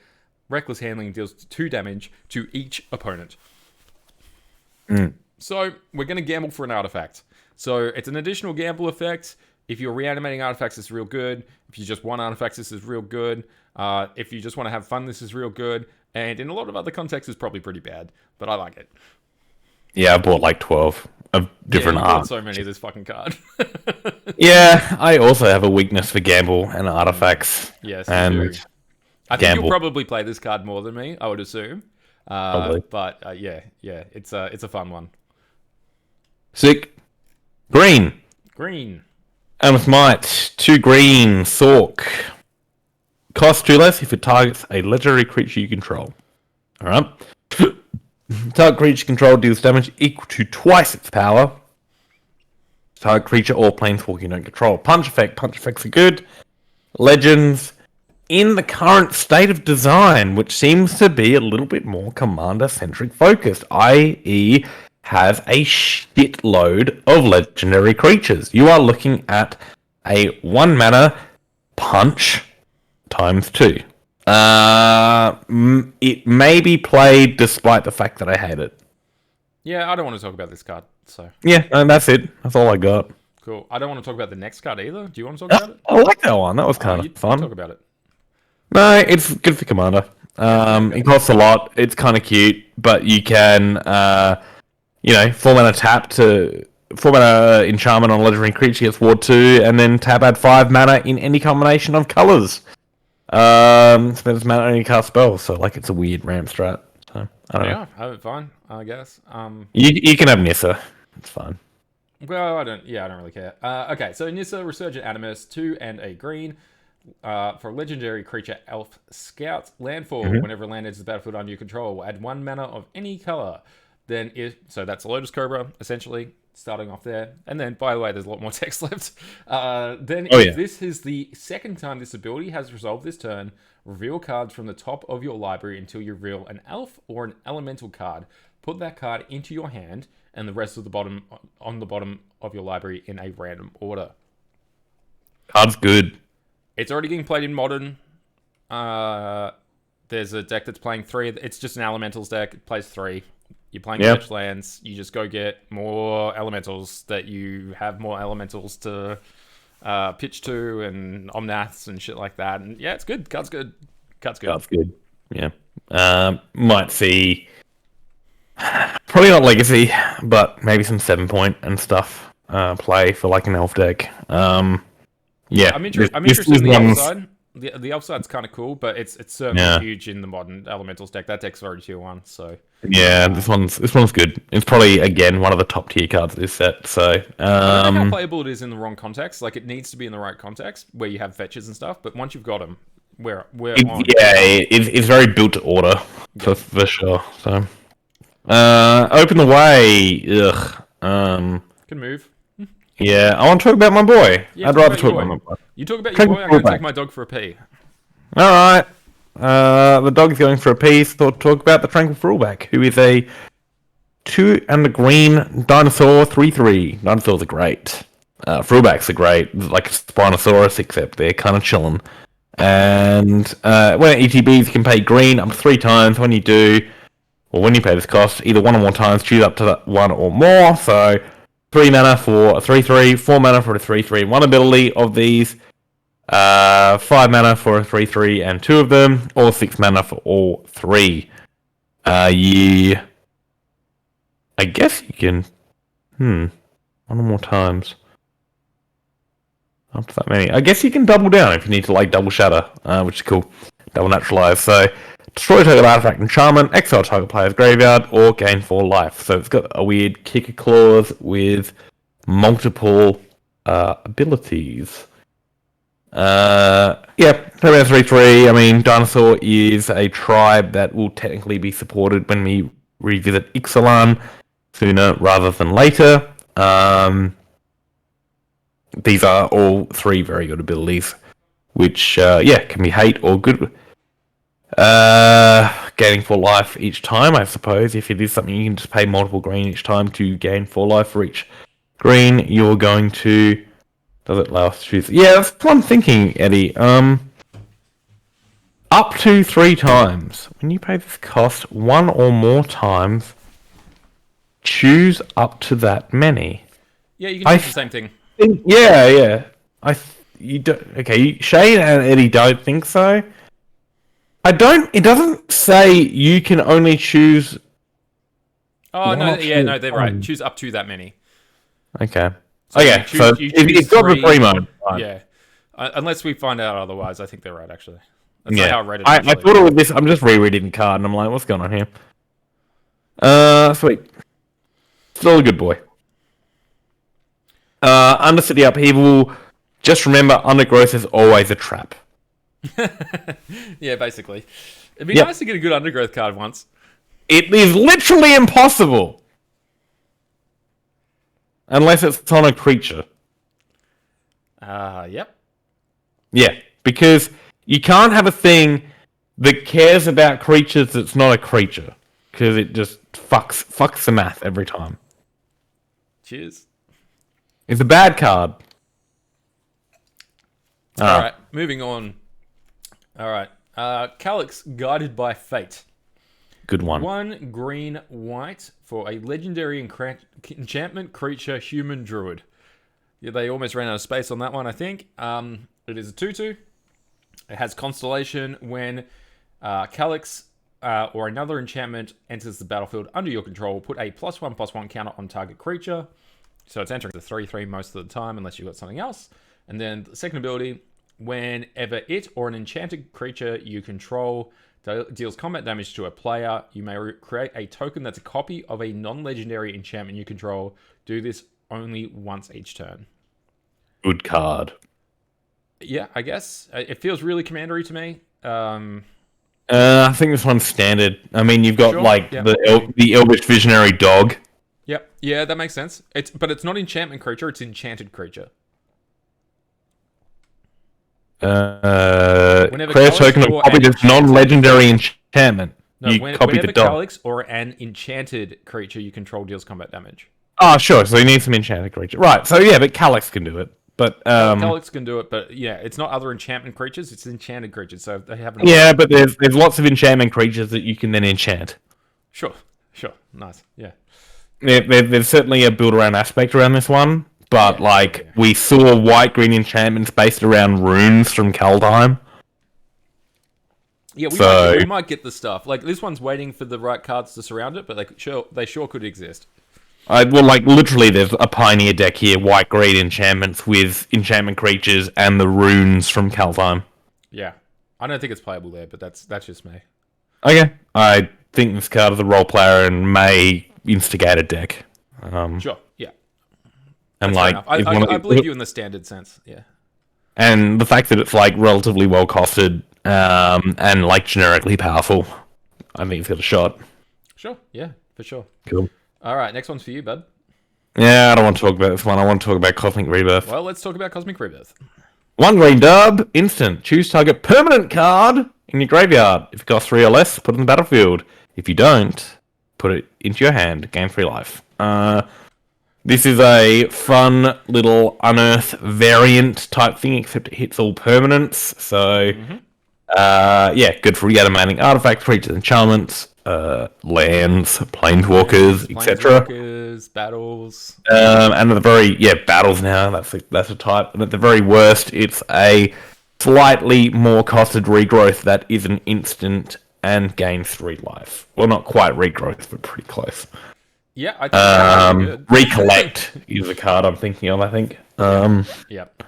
Reckless Handling deals 2 damage to each opponent. So, we're going to gamble for an artifact. So, it's an additional gamble effect. If you're reanimating artifacts, it's real good. If you just want artifacts, this is real good. If you just want to have fun, this is real good. And in a lot of other contexts, it's probably pretty bad. But I like it. Yeah, I bought like 12 of different you bought art. so many of this fucking card. Yeah, I also have a weakness for gamble and artifacts. Yes, and you do. I think you'll probably play this card more than me, I would assume. Probably. But yeah, it's a fun one. Sick. Green. Green. Animus Might. 2 green. Sork. Cost 2 less if it targets a legendary creature you control. Alright. Target creature control deals damage equal to twice its power. Target creature or planeswalker you don't control. Punch effect. Punch effects are good. Legends. In the current state of design, which seems to be a little bit more commander-centric focused, i.e. has a shitload of legendary creatures. You are looking at a 1 mana punch times 2. It may be played despite the fact that I hate it. Yeah, I don't want to talk about this card, so... Yeah, and that's it. That's all I got. Cool. I don't want to talk about the next card either. Do you want to talk about it? I like that one. That was kind of fun. Talk about it. No, it's good for Commander. It costs a lot. It's kind of cute, but you can, 4 mana tap to 4 mana enchantment on a legendary creature gets ward 2, and then tap add 5 mana in any combination of colors. Spends mana on any cast spell, so like it's a weird ramp strat. So I don't know. Yeah, have it fine, I guess. You can have Nissa. It's fine. Well, I don't really care. Okay, so Nissa, Resurgent Animus, 2 and a green. For legendary creature Elf Scout landfall, whenever land enters the battlefield under your control, will add 1 mana of any color. So that's a Lotus Cobra, essentially, starting off there. And then, by the way, there's a lot more text left. This is the second time this ability has resolved this turn, reveal cards from the top of your library until you reveal an elf or an elemental card. Put that card into your hand, and the rest of the bottom of your library in a random order. Card's good. It's already getting played in Modern. There's a deck that's playing 3. It's just an Elementals deck. It plays 3. You're playing fetch lands. You just go get more Elementals that you have more Elementals to pitch to and Omnaths and shit like that. And yeah, it's good. Card's good. Card's good. Yeah. Might see... Probably not Legacy, but maybe some 7-point and stuff play for like an Elf deck. Yeah, I'm interested in the Elf side. The Elf side's kind of cool, but it's certainly huge in the Modern Elementals deck. That deck's already tier 1, so... Yeah, this one's good. It's probably, again, one of the top tier cards of this set, so... I don't know how playable it is in the wrong context. Like, it needs to be in the right context, where you have fetches and stuff, but once you've got them, we're on. Yeah, it's very built to order, for sure, so... Open the way. Ugh. Can move. Yeah, I want to talk about my boy. Yeah, I'd rather talk about my boy. You talk about your boy, I'm going to take my dog for a pee. Alright. The dog's going for a pee, so talk about the Tranquil Thrallback, who is a 2 and a green dinosaur 3/3. Dinosaurs are great. Thrallbacks are great. Like a Spinosaurus, except they're kind of chilling. And when ETBs, you can pay green up to 3 times. When you do, or when you pay this cost, either 1 or more times, choose up to that 1 or more. So 3 mana for a 3/3, 4 mana for a 3/3. One ability of these, 5 mana for a 3/3 and 2 of them, or 6 mana for all 3. I guess you can, 1 or more times. Up to that many. I guess you can double down if you need to, like, double shatter, which is cool. Double naturalize. So, destroy target artifact enchantment, exile target player's graveyard, or gain 4 life. So it's got a weird kicker clause with multiple abilities. Yeah, 3/3. I mean, Dinosaur is a tribe that will technically be supported when we revisit Ixalan sooner rather than later. These are all 3 very good abilities, which, can be hate or good. Gaining 4 life each time, I suppose. If it is something you can just pay multiple green each time to gain 4 life for each green, you're going to... Does it allow us to choose? Yeah, that's what I'm thinking, Eddie. Up to 3 times. When you pay this cost 1 or more times, choose up to that many. Yeah, you can do the same thing. Yeah. Shane and Eddie don't think so. It doesn't say you can only choose... Oh, no, they're right. Choose up to that many. Okay. So it's got the primo. Right. Yeah. Unless we find out otherwise, I think they're right, actually. That's not how I read it. I thought it was this. I'm just rereading the card, and I'm like, what's going on here? Sweet. Still a good boy. Undercity Upheaval. Just remember, Undergrowth is always a trap. Yeah, basically. It'd be Yep. nice to get a good Undergrowth card once. It is literally impossible. Unless it's on a creature. Yep. Yeah, because you can't have a thing that cares about creatures that's not a creature. Because it just fucks the math every time. Cheers. It's a bad card. Alright, moving on. Alright. Calyx, Guided by Fate. Good one. 1 green white for a legendary enchantment creature human druid. Yeah, they almost ran out of space on that one, I think. It is a 2/2. It has Constellation. When Calyx or another enchantment enters the battlefield under your control, put a +1/+1 counter on target creature. So it's entering the 3/3 most of the time, unless you've got something else. And then the second ability, whenever it or an enchanted creature you control deals combat damage to a player, you may create a token that's a copy of a non-legendary enchantment you control. Do this only once each turn. Good card. Yeah, I guess. It feels really commandery to me. I think this one's standard. I mean, you've got Sure, like yeah. the Elvish Visionary Dog. Yep. Yeah, that makes sense. But it's not enchantment creature, it's enchanted creature. Whenever Create a Calyx token of or copy an this non-legendary enchantment. No, You copy whenever the dog. Calyx or an enchanted creature you control deals combat damage. Oh, sure. So you need some enchanted creature. Right. So yeah, but Calyx can do it. But Calyx can do it, but yeah, it's not other enchantment creatures, it's enchanted creatures, so they haven't... yeah, but there's lots of enchantment creatures that you can then enchant. Sure. Nice, yeah. There's certainly a build-around aspect around this one, but Yeah. we saw white-green enchantments based around runes from Kaldheim. Yeah, we might get the stuff. Like, this one's waiting for the right cards to surround it, but they sure could exist. Literally, there's a Pioneer deck here, white-green enchantments with enchantment creatures and the runes from Kaldheim. Yeah. I don't think it's playable there, but that's just me. Okay. I think this card is a role player and may instigate a deck. Sure, yeah. And That's fair enough. I believe you in the standard sense, yeah. And the fact that it's like relatively well costed and like generically powerful, I think it's got a shot. Sure, yeah, for sure. Cool. All right, next one's for you, bud. Yeah, I don't want to talk about this one. I want to talk about Cosmic Rebirth. Well, let's talk about Cosmic Rebirth. 1 green dub, instant. Choose target permanent card in your graveyard. If it costs 3 or less, put it in the battlefield. If you don't, put it into your hand. Gain 3 life. This is a fun little unearth variant type thing, except it hits all permanents. So, yeah, good for reanimating artifacts, creatures, enchantments, lands, planeswalkers, etc. Planeswalkers, battles. And at the very battles now. That's a type. And at the very worst, it's a slightly more costed regrowth that is an instant and gains 3 life. Well, not quite regrowth, but pretty close. Yeah, I think that's really good. Recollect is the card I'm thinking of. I think. Yep.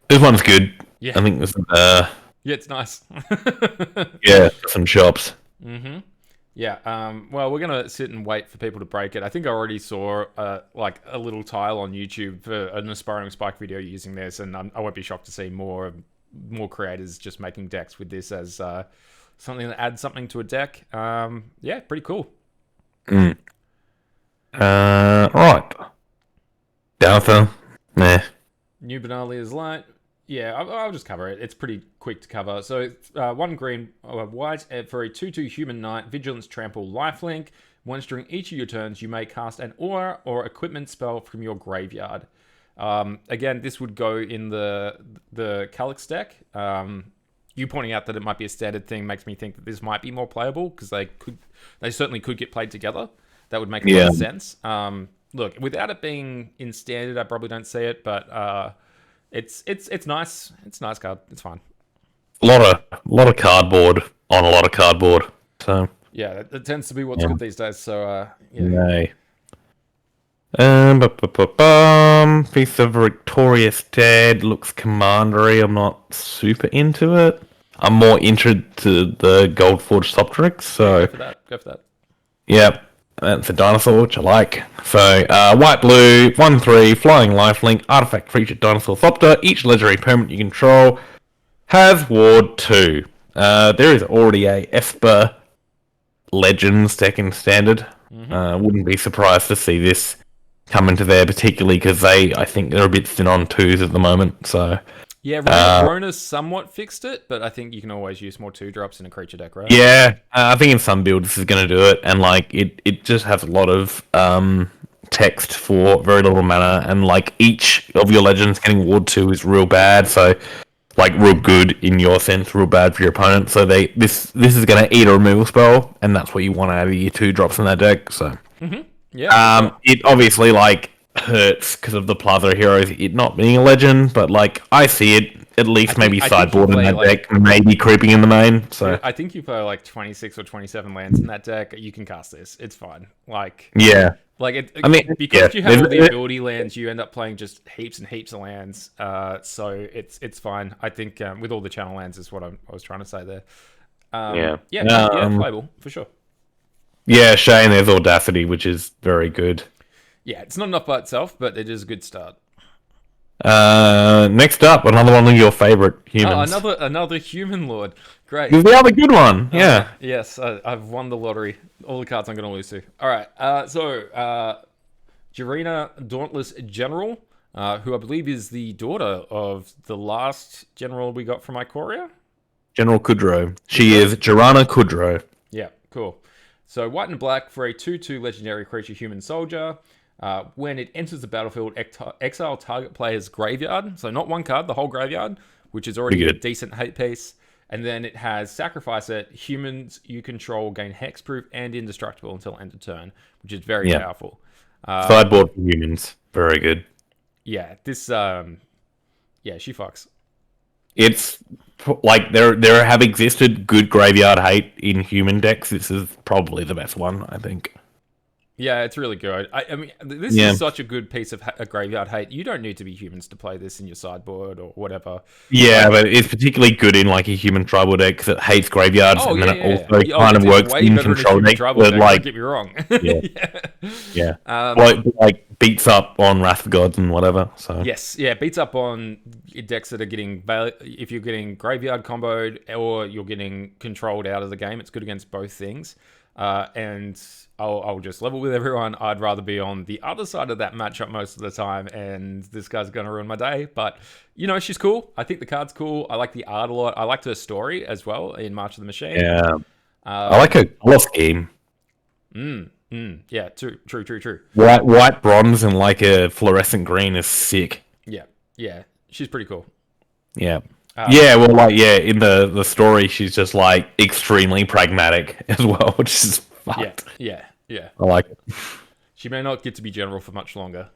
This one's good. Yeah. I think this. Yeah, it's nice. Yeah, some shops. Yeah. Well, we're gonna sit and wait for people to break it. I think I already saw like a little tile on YouTube for an aspiring Spike video using this, and I won't be shocked to see more creators just making decks with this as something that adds something to a deck. Yeah, pretty cool. Right. Delta. Meh. New Benalia's Light. Yeah, I'll just cover it. It's pretty quick to cover. So it's 1 green, white for a 2/2 human knight, vigilance, trample, lifelink. Once during each of your turns, you may cast an aura or equipment spell from your graveyard. Again, this would go in the Calyx deck. You pointing out that it might be a standard thing makes me think that this might be more playable, because they certainly could get played together. That would make a lot of sense. Look, without it being in standard, I probably don't see it, but it's nice. It's a nice card. It's fine. A lot of cardboard on a lot of cardboard. So yeah, that tends to be what's good these days. So yeah. Nay. Piece of Victorious Dead looks commandery. I'm not super into it. I'm more into the Goldforge Soptrix. So Go for that. yep. That's a dinosaur, which I like. So, white, blue, 1/3, flying lifelink, artifact creature, dinosaur thopter. Each legendary permanent you control has Ward 2. There is already a Esper Legends deck in Standard. Wouldn't be surprised to see this come into there, particularly because I think they're a bit thin on 2s at the moment. So, Yeah, Rona's somewhat fixed it, but I think you can always use more 2-drops in a creature deck, right? yeah, I think in some builds this is going to do it, and like it just has a lot of text for very little mana, and like each of your legends getting Ward 2 is real bad, so like real good in your sense, real bad for your opponent. So this is going to eat a removal spell, and that's what you want out of your 2-drops in that deck. So Yeah. it obviously like hurts because of the Plaza Heroes it not being a legend, but like I see it at least maybe I think sideboard you in play, that like- deck, maybe creeping in the main. So I think you play like 26 or 27 lands in that deck. You can cast this. It's fine. Like, yeah, I mean, because yeah, you have all the there's- ability lands, you end up playing just heaps and heaps of lands. So it's fine. I think with all the channel lands is what I was trying to say there. Yeah, playable for sure. yeah, Shane, there's Audacity, which is very good. Yeah, it's not enough by itself, but it is a good start. Next up, another one of your favorite humans. Another human lord. Great. He's the other good one. Yeah. Yes, I've won the lottery. All the cards I'm going to lose to. All right. So Jarina Dauntless General, who I believe is the daughter of the last general we got from Ikoria. General Kudrow. She is Jarana Kudrow. Yeah, cool. So white and black for a 2/2 legendary creature human soldier. When it enters the battlefield, exile target player's graveyard. So not one card, the whole graveyard, which is already a decent hate piece. And then it has sacrifice it. Humans you control gain hexproof and indestructible until end of turn, which is very powerful. Sideboard for humans. Very good. Yeah, this she fucks. It's like there have existed good graveyard hate in human decks. This is probably the best one, I think. Yeah, it's really good. I mean, this is such a good piece of a graveyard hate. You don't need to be humans to play this in your sideboard or whatever. Yeah, but it's particularly good in like a human tribal deck that hates graveyards, and then it also kind of works in control decks. But like, don't get me wrong. yeah. Like beats up on Wrath of Gods and whatever. So yes, yeah, beats up on decks that are getting if you're getting graveyard comboed or you're getting controlled out of the game. It's good against both things. And I'll just level with everyone. I'd rather be on the other side of that matchup most of the time, and this guy's going to ruin my day. But, you know, she's cool. I think the card's cool. I like the art a lot. I liked her story as well in March of the Machine. Yeah. I like her color scheme. Yeah, true. White bronze and like a fluorescent green is sick. Yeah. She's pretty cool. Yeah. In the story, she's just like extremely pragmatic as well, which is fucked. Yeah. I like it. She may not get to be general for much longer.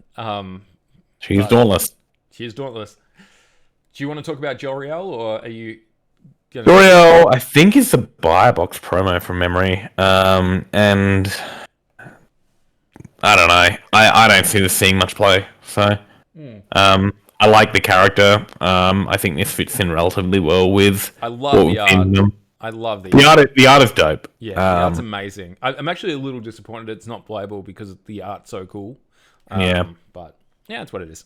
She's dauntless. She is dauntless. Do you want to talk about Joriel, or are you gonna... Joriel, I think, is the buy box promo from memory. And I don't know. I don't see this seeing much play. So, I like the character. I think this fits in relatively well with. I love the art. I love the art. The art is dope. Yeah, the art's amazing. I'm actually a little disappointed it's not playable because the art's so cool. But yeah, it's what it is.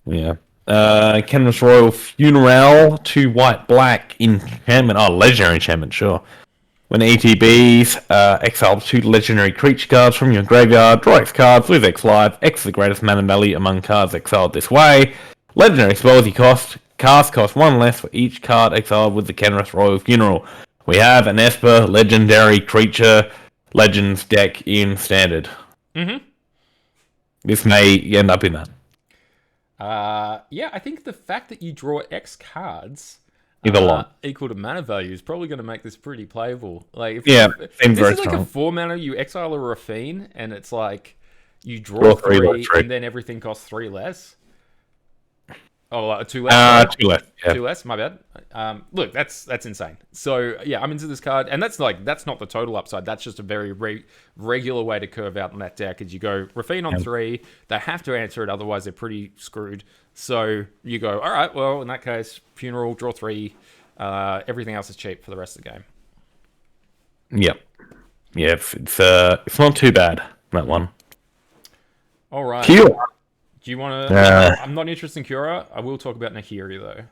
Yeah. Kenris Royal Funeral, 2 white black enchantment. Oh, legendary enchantment, sure. When ETBs, exile 2 legendary creature cards from your graveyard, draw X cards, lose X life, X the greatest mana value among cards exiled this way. Legendary spells you cast cost 1 less for each card exiled with the Kenris Royal Funeral. We have an Esper legendary creature legends deck in Standard. This may end up in that. I think the fact that you draw X cards equal to mana value is probably going to make this pretty playable. Like, seems this very is like strong. a 4 mana, you exile a Rafine, and it's like you draw 3, and then everything costs 3 less. Oh, 2 less. 2 less. Yeah. 2 less. My bad. Look, that's insane. So yeah, I'm into this card, and that's not the total upside. That's just a very regular way to curve out in that deck. Is you go Rafine on 3, they have to answer it, otherwise they're pretty screwed. So you go, all right, well in that case, Funeral, draw 3. Everything else is cheap for the rest of the game. Yep. Yeah, it's not too bad, that one. All right. Cure. Do you want to? Uh, I'm not interested in Cura. I will talk about Nahiri though.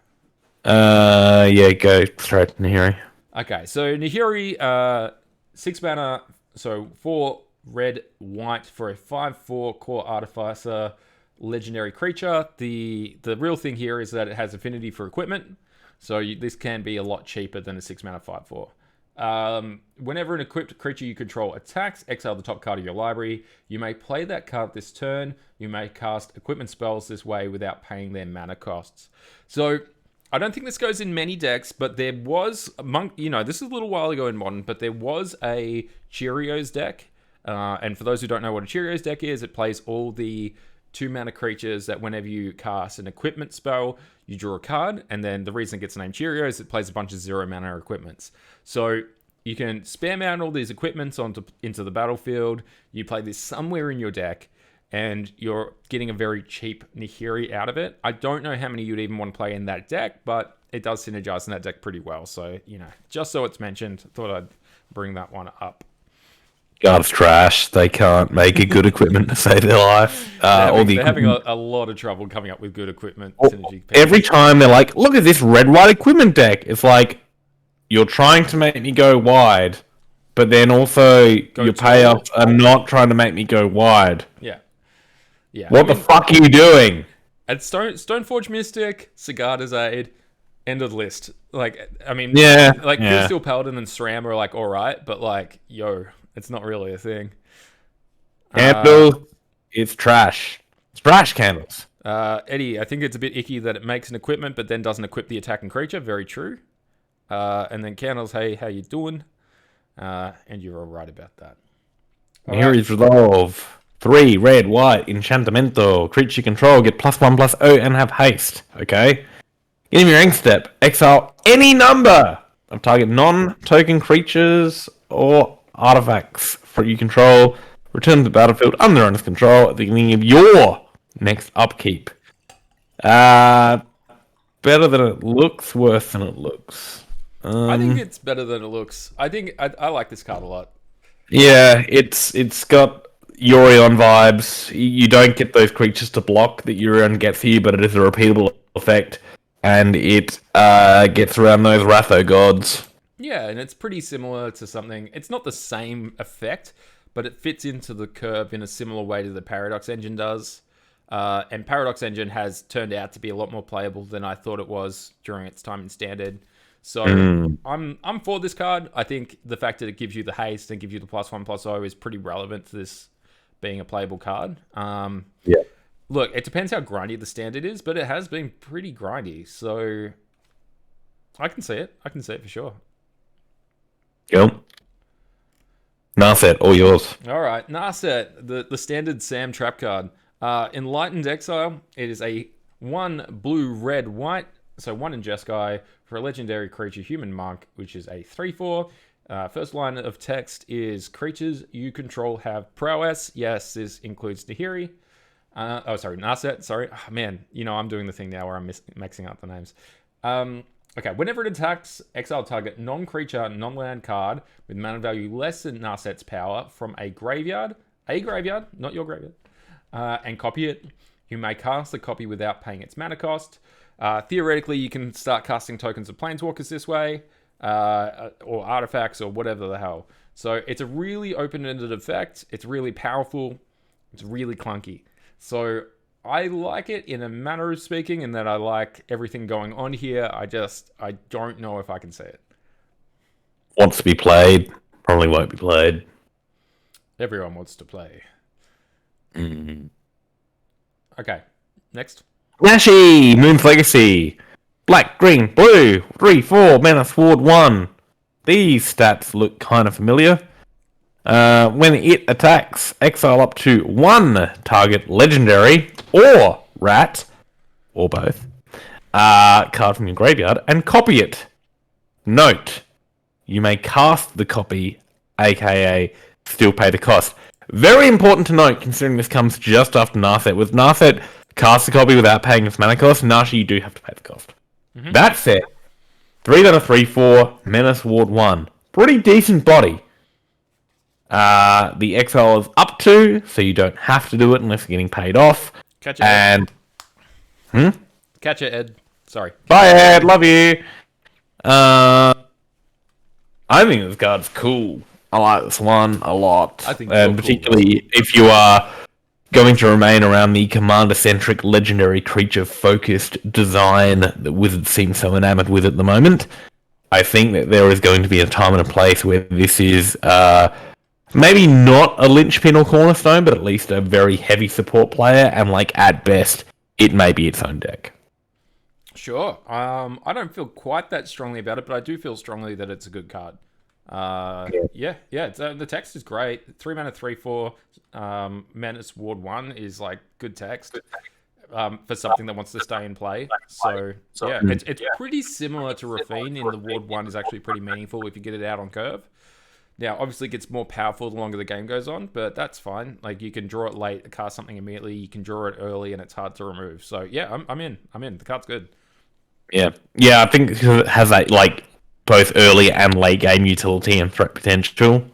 yeah, go straight to Nahiri. Okay, so Nahiri, 6 mana, so 4 red, white for a 5/4 core artificer legendary creature. The real thing here is that it has affinity for equipment, so this can be a lot cheaper than a 6 mana 5/4. Whenever an equipped creature you control attacks, exile the top card of your library. You may play that card this turn. You may cast equipment spells this way without paying their mana costs. So I don't think this goes in many decks, but there was this is a little while ago in Modern, but there was a Cheerios deck. And for those who don't know what a Cheerios deck is, it plays all the 2 mana creatures that whenever you cast an equipment spell, you draw a card, and then the reason it gets named Cheerios, it plays a bunch of 0 mana equipments. So you can spam out all these equipments into the battlefield. You play this somewhere in your deck, and you're getting a very cheap Nahiri out of it. I don't know how many you'd even want to play in that deck, but it does synergize in that deck pretty well. So, just so it's mentioned, thought I'd bring that one up. God's trash. They can't make a good equipment to save their life. They're having a lot of trouble coming up with good equipment synergy. Every time they're like, look at this red-white equipment deck. It's like, you're trying to make me go wide, but then also your payoffs are not trying to make me go wide. Yeah. What the fuck are you doing? At Stoneforge Mystic, Sigarda's Aid, end of the list. Pure Steel Paladin and SRAM are like alright, but it's not really a thing. Candles, it's trash. It's trash candles. Eddie, I think it's a bit icky that it makes an equipment but then doesn't equip the attacking creature. Very true. And then Candles, hey, how you doing? And you're all right about that. Here is Resolve. 3 red, white, Enchantamento. Creature control, get +1/+0 and have haste. Okay? Give me your ink step. Exile any number of target non-token creatures or artifacts for you control. Return to the battlefield under owner's control at the beginning of your next upkeep. Better than it looks, worse than it looks. I think it's better than it looks. I think I like this card a lot. Yeah, it's got Yorion vibes. You don't get those creatures to block that Yorion gets here, but it is a repeatable effect, and it gets around those Ratho gods. Yeah, and it's pretty similar to something. It's not the same effect, but it fits into the curve in a similar way to the Paradox Engine does. And Paradox Engine has turned out to be a lot more playable than I thought it was during its time in Standard. So I'm for this card. I think the fact that it gives you the haste and gives you the +1/+0 is pretty relevant to this being a playable card. Yeah. Look, it depends how grindy the Standard is, but it has been pretty grindy. So I can see it. I can see it for sure. Cool. Narset, all yours. All right, Narset, the standard Sam trap card. Enlightened Exile. It is a 1 blue, red, white. So 1 in Jeskai for a legendary creature, Human Monk, which is a 3/4. First line of text is creatures you control have prowess. Yes, this includes Nahiri. Narset. Sorry. Oh, man, I'm doing the thing now where I'm mixing up the names. Okay, whenever it attacks, exile target non-creature, non-land card with mana value less than Narset's power from a graveyard, not your graveyard, and copy it. You may cast the copy without paying its mana cost. Theoretically, you can start casting tokens of Planeswalkers this way, or artifacts, or whatever the hell. So it's a really open-ended effect. It's really powerful. It's really clunky. So I like it in a manner of speaking, in that I like everything going on here. I don't know if I can say it. Wants to be played. Probably won't be played. Everyone wants to play. Mm-hmm. Okay, next. Nashi, Moon's Legacy. Black, green, blue, 3/4, mana sword 1. These stats look kind of familiar. When it attacks, exile up to 1 target legendary or rat, or both, card from your graveyard and copy it. Note, you may cast the copy, aka still pay the cost. Very important to note, considering this comes just after Narset. With Narset, cast the copy without paying its mana cost. Nashi, you do have to pay the cost. Mm-hmm. That said, 3 mana 3/4, mana sword 1. Pretty decent body. The exile is up to, so you don't have to do it unless you're getting paid off. Catch it, Ed. And Catch it, Ed. Sorry. bye, Ed. Love you. I think this card's cool. I like this one a lot. I think and you're particularly cool, if you are going to remain around the commander-centric, legendary creature-focused design that Wizards seem so enamored with at the moment. I think that there is going to be a time and a place where this is maybe not a linchpin or cornerstone, but at least a very heavy support player, and like at best, it may be its own deck. Sure. I don't feel quite that strongly about it, but I do feel strongly that it's a good card. Yeah. It's, the text is great. 3 mana, 3/4. Menace Ward 1 is like good text for something that wants to stay in play. So yeah, it's pretty similar to Rafine in the Ward 1 is actually pretty meaningful if you get it out on curve. Now, obviously, it gets more powerful the longer the game goes on, but that's fine. Like, you can draw it late, cast something immediately. You can draw it early, and it's hard to remove. So yeah, I'm in. The card's good. Yeah, I think because it has that like both early and late game utility and threat potential.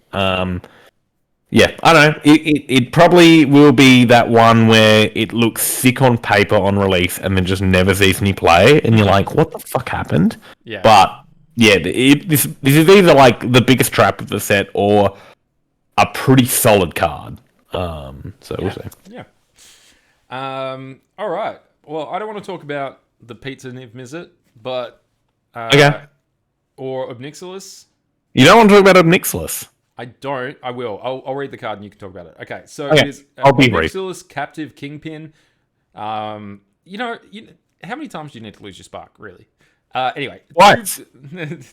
Yeah, I don't know. It probably will be that one where it looks sick on paper on release and then just never sees any play, and you're like, what the fuck happened? Yeah. But yeah, this is either like the biggest trap of the set or a pretty solid card. So we'll see. Yeah. All right. Well, I don't want to talk about the Pizza Niv Mizzet, but Okay. or Obnixilis. You don't want to talk about Obnixilis. I don't. I will. I'll read the card and you can talk about it. Okay. So Okay, it is I'll be brief. Obnixilis Captive Kingpin. You know, how many times do you need to lose your spark, really? Anyway, What?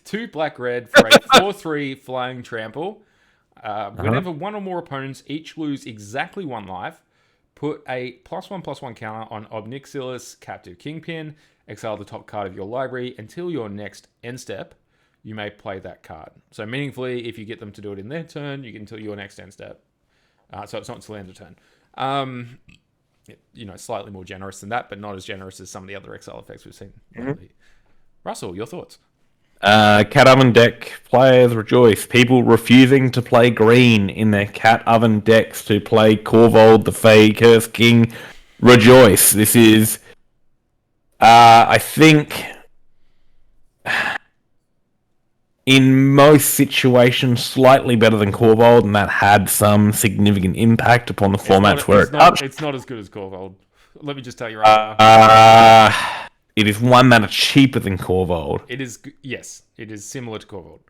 two black red for a 4/3 flying trample. Whenever one or more opponents each lose exactly 1 life, put a +1/+1 counter on Obnixilis Captive Kingpin. Exile the top card of your library until your next end step. You may play that card. So meaningfully, if you get them to do it in their turn, you get until your next end step. So it's not until end of turn. Slightly more generous than that, but not as generous as some of the other exile effects we've seen. Russell, your thoughts? Cat Oven deck players rejoice. People refusing to play green in their Cat Oven decks to play Corvold, the Fey Curse King, rejoice. This is, I think, in most situations, slightly better than Corvold, and that had some significant impact upon the formats where it touched. It's not as good as Corvold. Let me just tell you right now. It is 1 mana cheaper than Corvold. It is, yes, it is similar to Corvold.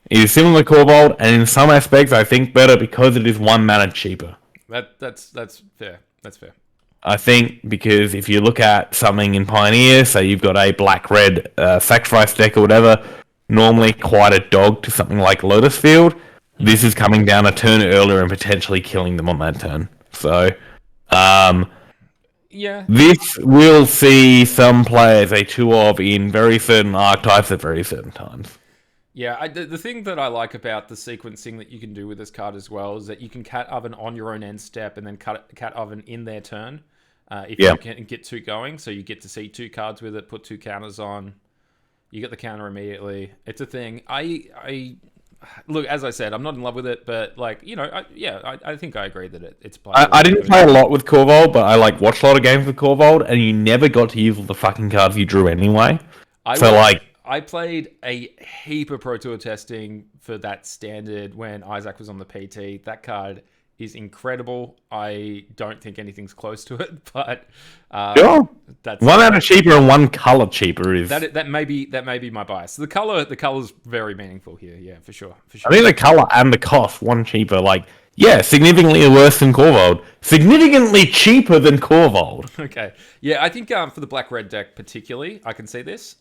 It is similar to Corvold, and in some aspects, I think better because it is 1 mana cheaper. That's fair. That's fair. I think because if you look at something in Pioneer, so you've got a black-red sacrifice deck or whatever, normally quite a dog to something like Lotus Field. This is coming down a turn earlier and potentially killing them on that turn. So, yeah, this will see some players a 2-of in very certain archetypes at very certain times. Yeah, the thing that I like about the sequencing that you can do with this card as well is that you can Cat Oven on your own end step and then Cat Oven in their turn if you can get 2 going. So you get to see 2 cards with it, put 2 counters on. You get the counter immediately. It's a thing. I look, as I said, I'm not in love with it, but like, I think I agree that it's playable. I didn't play a lot with Corvold, but I like watched a lot of games with Corvold, and you never got to use all the fucking cards you drew anyway. I played a heap of Pro Tour testing for that standard when Isaac was on the PT. That card is incredible. I don't think anything's close to it, but sure. That's 1 mana cheaper and 1 color cheaper is that may be my bias. The color's very meaningful here. Yeah, for sure. I think the color and the cost 1 cheaper, significantly worse than Corvold, significantly cheaper than Corvold. Okay, yeah, I think for the black-red deck particularly, I can see this.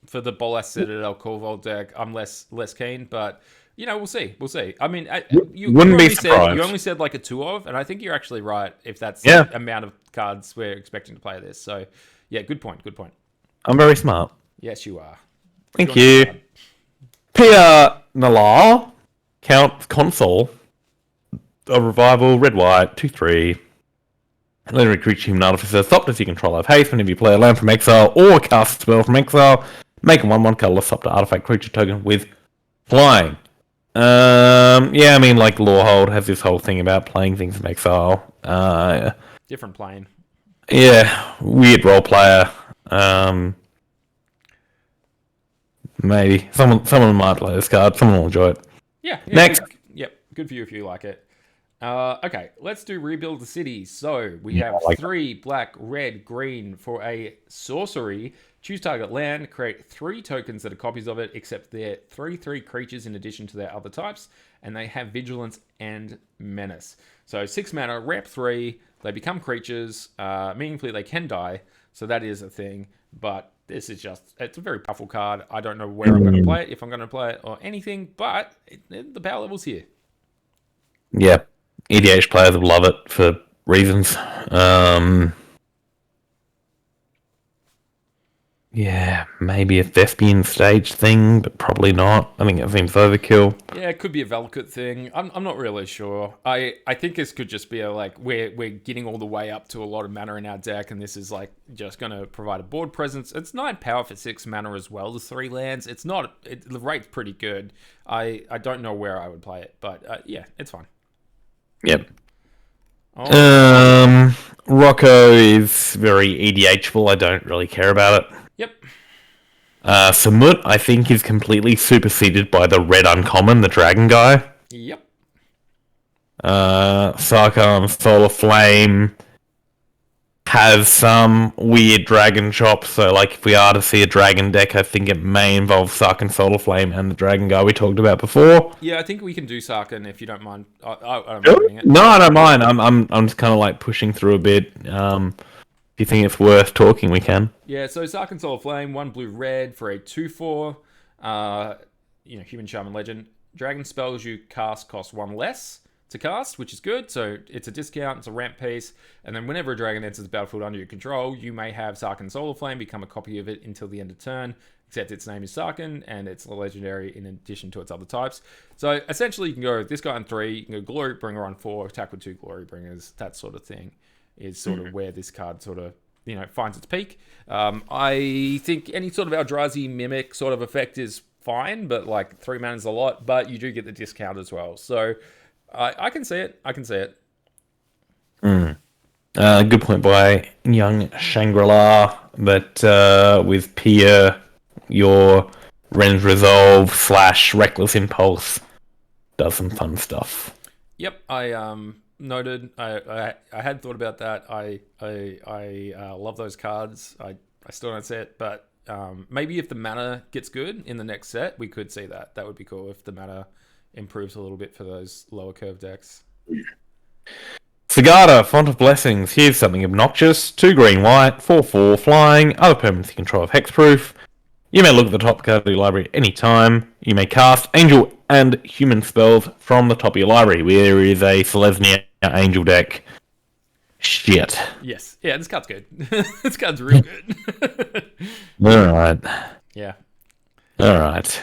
For the Bolas Citadel Corvold deck, I'm less keen, but we'll see. I mean, you only said like a 2-of, and I think you're actually right if that's the amount of cards we're expecting to play this. So, yeah, good point. I'm very smart. Yes, you are. Thank you. Peter Nalar, Count Console, a revival, red-white, 2/3. Legendary creature, human artificer, Thopter, you control of haste whenever you play a land from exile or cast a spell from exile. Make a 1/1 colorless Thopter artifact creature token with flying. Yeah, I mean, like Lorehold has this whole thing about playing things in exile. Different plane. Yeah, weird role player. Um, maybe someone might play this card. Someone will enjoy it. Yeah, yeah, Next, good. Yep, good for you if you like it. Okay, let's do rebuild the city. So we yeah, have I like 3 black, red, green for a sorcery. Choose target land, create 3 tokens that are copies of it, except they're 3/3 creatures in addition to their other types, and they have vigilance and menace. So 6 mana, rep 3, they become creatures. Meaningfully, they can die, so that is a thing. But this is it's a very powerful card. I don't know where I'm going to Mm, play it, if I'm going to play it, or anything, but the power level's here. yeah, EDH players will love it for reasons. Yeah, maybe a Thespian stage thing, but probably not. I think it seems overkill. Yeah, it could be a Valakut thing. I'm not really sure. I think this could just be a like we're getting all the way up to a lot of mana in our deck, and this is like just going to provide a board presence. It's 9 power for 6 mana as well as 3 lands. It's not the rate's pretty good. I don't know where I would play it, but yeah, it's fine. Yep. Oh, Rocco is very EDHful. I don't really care about it. yep, Samut, I think, is completely superseded by the red uncommon, the dragon guy. yep. Sarkhan, Solar Flame has some weird dragon chops. So, like, if we are to see a dragon deck, I think it may involve Sarkhan, Solar Flame, and the dragon guy we talked about before. Yeah, I think we can do Sarkin if you don't mind. I'm Sure. doing it. No, I don't mind. I'm just kind of like pushing through a bit. If you think it's worth talking, we can. Yeah, so Sarkin Soul Flame, 1 blue-red for a 2/4. Human Shaman Legend. Dragon spells you cast cost 1 less to cast, which is good. So it's a discount, it's a ramp piece. And then whenever a dragon enters the battlefield under your control, you may have Sarkin Solar Flame become a copy of it until the end of turn, except its name is Sarkin, and it's a legendary in addition to its other types. So essentially, you can go this guy on 3, you can go Glory Bringer on 4, attack with 2 Glory Bringers, that sort of thing is sort of where this card sort of finds its peak. I think any sort of Eldrazi mimic sort of effect is fine, but like 3 mana is a lot, but you do get the discount as well. So I can see it. I can see it. Good point by young Shangri-La. But with Pia, your Ren's Resolve / Reckless Impulse does some fun stuff. Yep, I noted. I had thought about that. I love those cards. I still don't see it, but maybe if the mana gets good in the next set, we could see that. That would be cool if the mana improves a little bit for those lower curve decks. Sagata, Font of Blessings. Here's something obnoxious. 2 green, white, 4/4, flying. Other permanents you control of hexproof. You may look at the top card of your library at any time. You may cast angel and human spells from the top of your library. There is a Selesnya angel deck. Shit. Yes, yeah, this card's good. This card's real good. Alright. Yeah. Alright.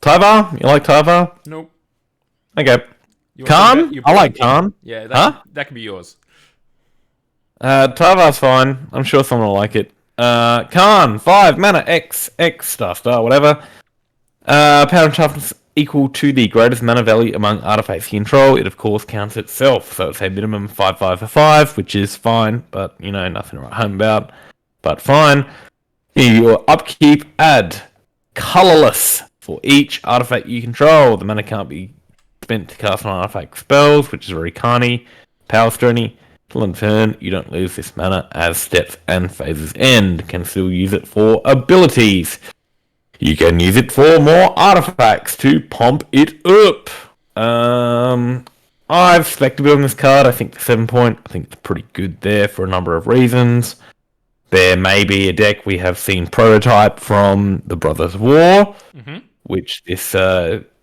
Tyvar? You like Tyvar? Nope. Okay. You want Khan? your I like board? Khan. Yeah, that can be yours. Tyvar's fine. I'm sure someone will like it. Khan, 5 mana, X star, whatever. Power and toughness equal to the greatest mana value among artifacts you control. It, of course, counts itself. So it's a minimum 5/5 for 5, which is fine, but, nothing to write home about. But fine. Your upkeep, add colorless for each artifact you control. The mana can't be spent to cast on artifact spells, which is very canny. Power Stony. Till in turn, you don't lose this mana as steps and phases end. Can still use it for abilities. You can use it for more artifacts to pump it up. I've speculated on this card. I think the 7 point, I think it's pretty good there for a number of reasons. There may be a deck we have seen prototype from the Brothers War, which this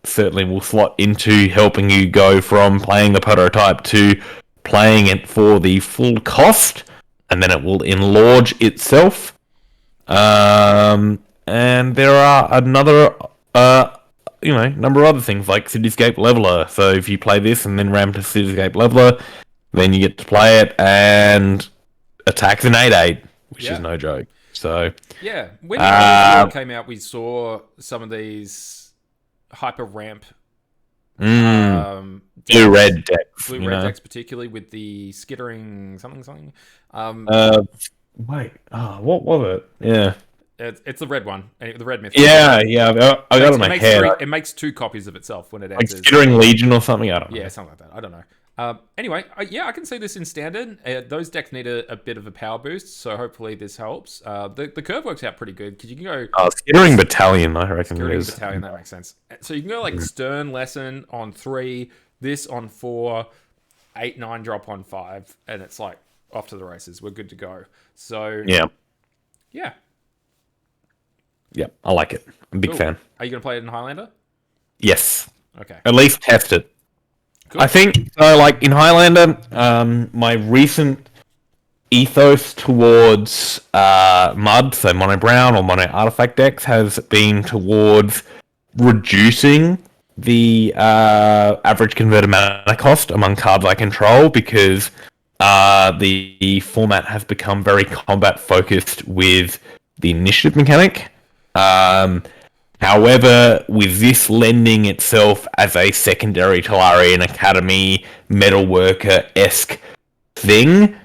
certainly will slot into helping you go from playing the prototype to playing it for the full cost, and then it will enlarge itself. And there are another, number of other things like Cityscape Leveler. So if you play this and then ram to Cityscape Leveler, then you get to play it and attacks an 8/8, which is no joke. So yeah, when the came out, we saw some of these hyper ramp Blue red decks. blue red decks, particularly with the skittering something. Wait. Oh, what was it? Yeah. It's the red one, the red myth. Yeah. I got it in my head. It makes 2 copies of itself when it Like enters. Skittering Legion or something. I don't know. Yeah, something like that. I don't know. Anyway, I can see this in standard. Those decks need a bit of a power boost, so hopefully this helps. The curve works out pretty good because you can go Skittering Battalion, I reckon it is. Battalion. That makes sense. So you can go like Stern Lesson on 3, this on 4, 8, 9 drop on 5, and it's like off to the races. We're good to go. So Yeah. Yeah, I like it. I'm a big fan. Are you gonna play it in Highlander? Yes. Okay. At least test it. Cool. I think so. Like in Highlander, my recent ethos towards mud, so mono brown or mono artifact decks, has been towards reducing the average converted mana cost among cards I control, because the format has become very combat focused with the initiative mechanic. However, with this lending itself as a secondary Tolarian Academy metalworker-esque thing,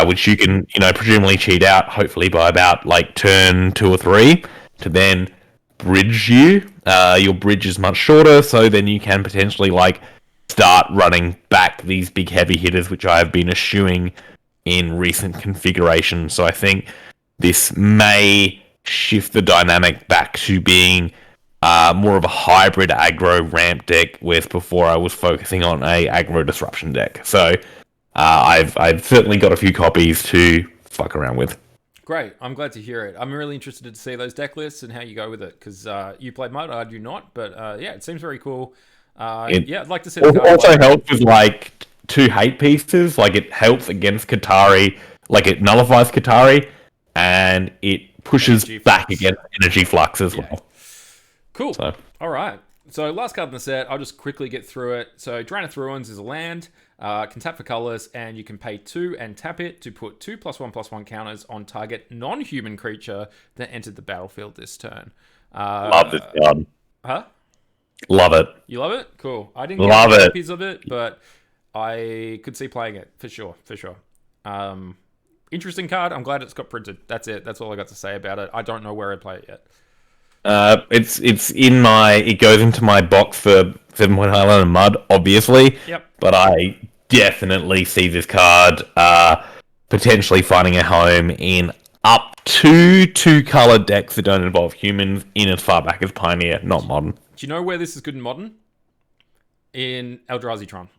which you can, presumably cheat out, hopefully by about like turn 2 or 3, to then bridge you. Your bridge is much shorter, so then you can potentially like start running back these big heavy hitters, which I have been eschewing in recent configurations. So I think this may shift the dynamic back to being more of a hybrid aggro ramp deck, whereas before I was focusing on a aggro disruption deck. So I've certainly got a few copies to fuck around with. Great. I'm glad to hear it. I'm really interested to see those deck lists and how you go with it, because you play Mud, I do not, but yeah, it seems very cool. I'd like to see it also helps with like 2 hate pieces. Like it helps against Qatari, like it nullifies Qatari, and it pushes back against energy flux as well. Cool. So. All right. So last card in the set, I'll just quickly get through it. So Draenith Ruins is a land, can tap for colorless, and you can pay 2 and tap it to put 2+1/+1 counters on target non-human creature that entered the battlefield this turn. Love this card. Huh? Love it. You love it? Cool. I didn't get any copies of it, but I could see playing it for sure. Interesting card. I'm glad it's got printed. That's it. That's all I got to say about it. I don't know where I'd play it yet. It's in my. It goes into my box for 7-Point Highlander and Mud, obviously. Yep. But I definitely see this card potentially finding a home in up to 2-color decks that don't involve humans, in as far back as Pioneer, not Modern. Do you know where this is good in Modern? In Eldrazi Tron.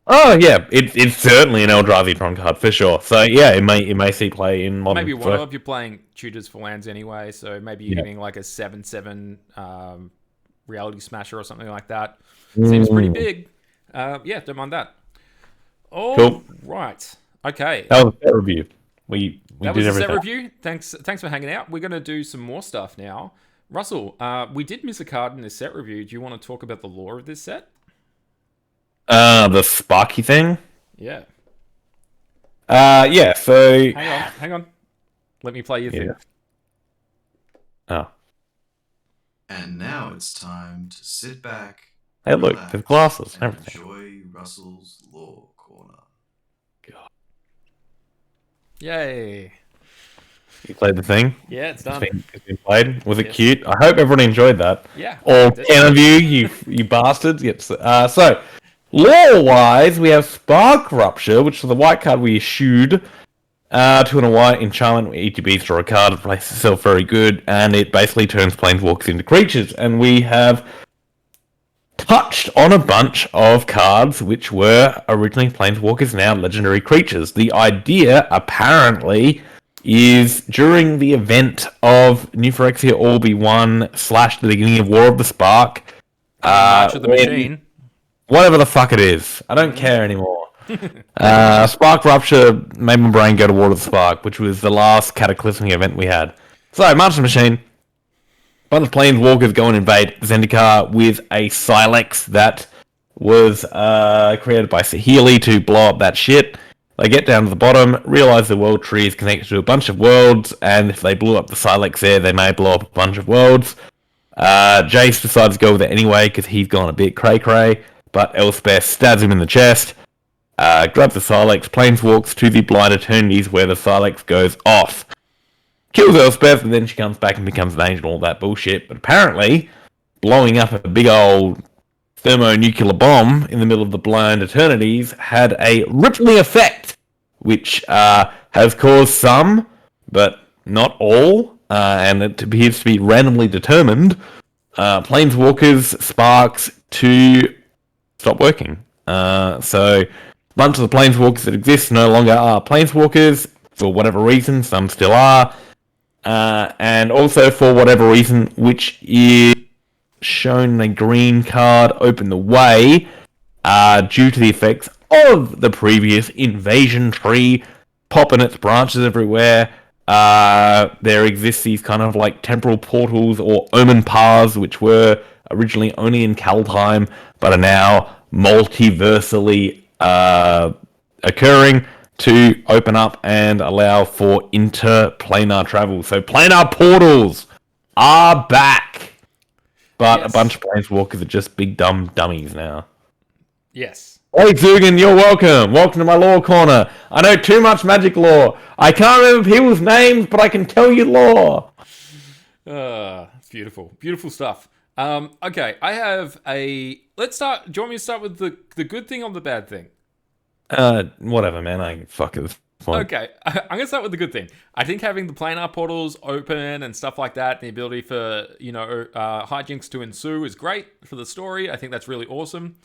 Oh yeah, it's certainly an Eldrazi Tron card for sure. So yeah, it may see play in Modern. Maybe one of you're playing tutors for lands anyway, so maybe you're getting like a 7/7 Reality Smasher or something like that. Seems pretty big. Yeah, don't mind that. Oh, cool. Right. Okay. That was a set review. We that did was a everything. set review. Thanks for hanging out. We're gonna do some more stuff now. Russell, we did miss a card in this set review. Do you want to talk about the lore of this set? The Sparky thing? Yeah. Yeah, so... Hang on. Let me play your thing. Oh. And now it's time to sit back. Hey, look, there's glasses and everything. Enjoy Russell's Lore Corner. God. Yay. You played the thing? Yeah, it's done. It's been played. Was it cute? I hope everyone enjoyed that. Yeah. All 10 of you bastards. Yep. So, lore-wise, we have Spark Rupture, which is the white card we issued. 2 and a white enchantment. ETBs draw a card. It plays itself very good, and it basically turns planeswalkers into creatures. And we have touched on a bunch of cards which were originally planeswalkers, now legendary creatures. The idea, apparently, is during the event of New Phyrexia Orbi 1 / the beginning of War of the Spark. March of the Machine. Whatever the fuck it is. I don't care anymore. Spark Rupture made my brain go to War of the Spark, which was the last cataclysmic event we had. So, March of the Machine. A bunch of planeswalkers go and invade Zendikar with a Silex that was created by Saheeli to blow up that shit. They get down to the bottom, realize the world tree is connected to a bunch of worlds, and if they blew up the Silex there, they may blow up a bunch of worlds. Jace decides to go with it anyway because he's gone a bit cray-cray, but Elspeth stabs him in the chest, grabs the Silex, planeswalks to the Blind Eternities where the Silex goes off. Kills Elspeth, and then she comes back and becomes an angel and all that bullshit, but apparently blowing up a big old thermonuclear bomb in the middle of the Blind Eternities had a rippling effect, which has caused some, but not all, and it appears to be randomly determined, Planeswalkers' sparks to stop working. So a bunch of the Planeswalkers that exist no longer are Planeswalkers, for whatever reason, some still are, and also for whatever reason, which is shown in a green card, open the way, due to the effects of the previous invasion tree, popping its branches everywhere. There exists these kind of like temporal portals or omen paths, which were originally only in Kaldheim, but are now multiversally occurring to open up and allow for interplanar travel. So planar portals are back, but Yes. a bunch of planeswalkers are just big dumb dummies now. Yes. Hey Zugan, you're welcome. Welcome to my lore corner. I know too much magic lore. I can't remember people's names, but I can tell you lore. It's beautiful. Beautiful stuff. Okay, I have a... Let's start... Do you want me to start with the good thing or the bad thing? Whatever, man. Fuck it. Fine. Okay, I'm going to start with the good thing. I think having the planar portals open and stuff like that, and the ability for, hijinks to ensue is great for the story. I think that's really awesome.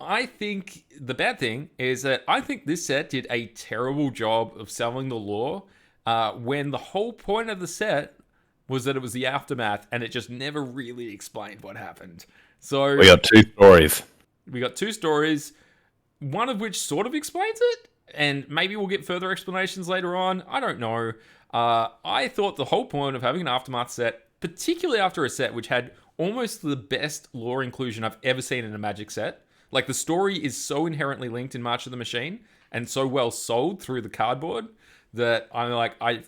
I think the bad thing is that I think this set did a terrible job of selling the lore when the whole point of the set was that it was the aftermath and it just never really explained what happened. So We got two stories. We got two stories, one of which sort of explains it, and maybe we'll get further explanations later on. I don't know. I thought the whole point of having an aftermath set, particularly after a set which had almost the best lore inclusion I've ever seen in a Magic set. Like, the story is so inherently linked in March of the Machine and so well sold through the cardboard that I'm like, I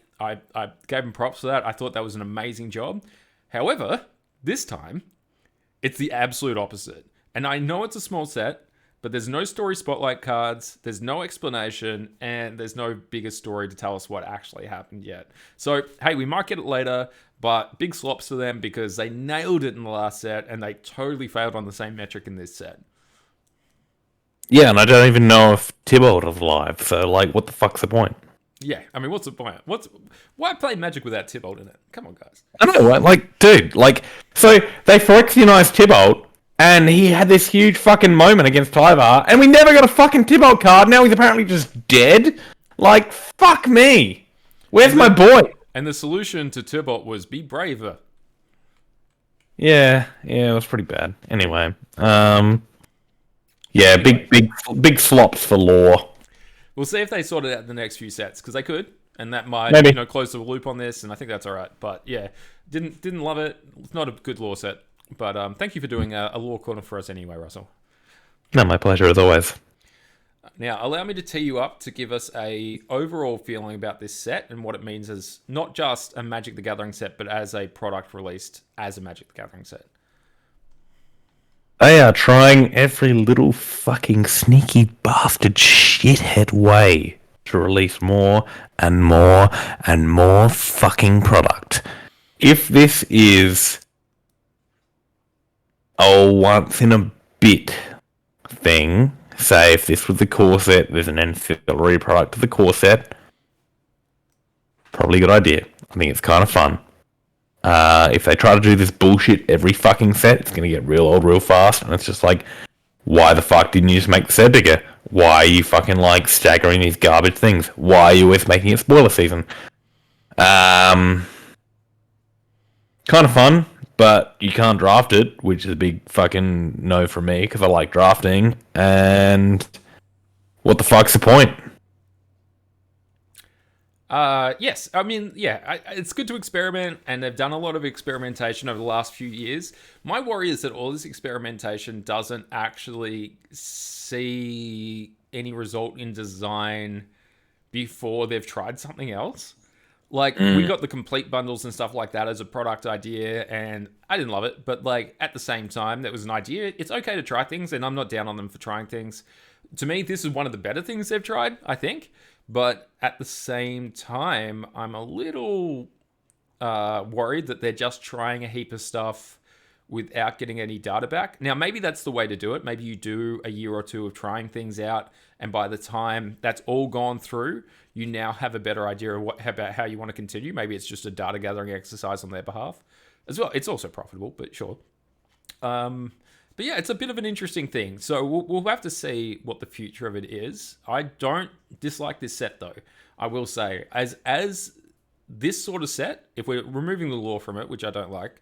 gave him props for that. I thought that was an amazing job. However, this time, it's the absolute opposite. And I know it's a small set, but there's no story spotlight cards, there's no explanation, and there's no bigger story to tell us what actually happened yet. So, hey, we might get it later, but big slops for them because they nailed it in the last set and they totally failed on the same metric in this set. Yeah, and I don't even know if Tybalt is alive, so, like, what the fuck's the point? Yeah, I mean, what's the point? Why play Magic without Tybalt in it? Come on, guys. I know, right? Like, dude, like, so they Phyrexianized Tybalt, and he had this huge fucking moment against Tyvar, and we never got a fucking Tybalt card, now he's apparently just dead? Like, fuck me. Where's my boy? And the solution to Tybalt was be braver. Yeah, it was pretty bad. Anyway, yeah, big flops for lore. We'll see if they sort it out in the next few sets, because they could, and that might Maybe. Close the loop on this, and I think that's all right. But yeah, didn't love it. It's not a good lore set, but thank you for doing a lore corner for us anyway, Russell. No, my pleasure as always. Now, allow me to tee you up to give us a overall feeling about this set and what it means as not just a Magic the Gathering set, but as a product released as a Magic the Gathering set. They are trying every little fucking sneaky bastard shithead way to release more and more and more fucking product. If this is a once in a bit thing, say if this was the core set, there's an ancillary product to the core set, probably a good idea. I think it's kind of fun. If they try to do this bullshit every fucking set, it's going to get real old real fast, and it's just like, why the fuck didn't you just make the set bigger? Why are you fucking, like, staggering these garbage things? Why are you always making it spoiler season? Kind of fun, but you can't draft it, which is a big fucking no for me, because I like drafting, and what the fuck's the point? Yes, I mean, yeah, it's good to experiment, and they've done a lot of experimentation over the last few years. My worry is that all this experimentation doesn't actually see any result in design before they've tried something else. Like, we got the complete bundles and stuff like that as a product idea, and I didn't love it. But, like, at the same time, that was an idea. It's okay to try things, and I'm not down on them for trying things. To me, this is one of the better things they've tried, I think. But at the same time, I'm a little worried that they're just trying a heap of stuff without getting any data back. Now, maybe that's the way to do it. Maybe you do a year or two of trying things out, and by the time that's all gone through, you now have a better idea of about how you want to continue. Maybe it's just a data gathering exercise on their behalf as well. It's also profitable, but sure. But yeah, it's a bit of an interesting thing. So we'll have to see what the future of it is. I don't dislike this set, though. I will say, as this sort of set, if we're removing the lore from it, which I don't like,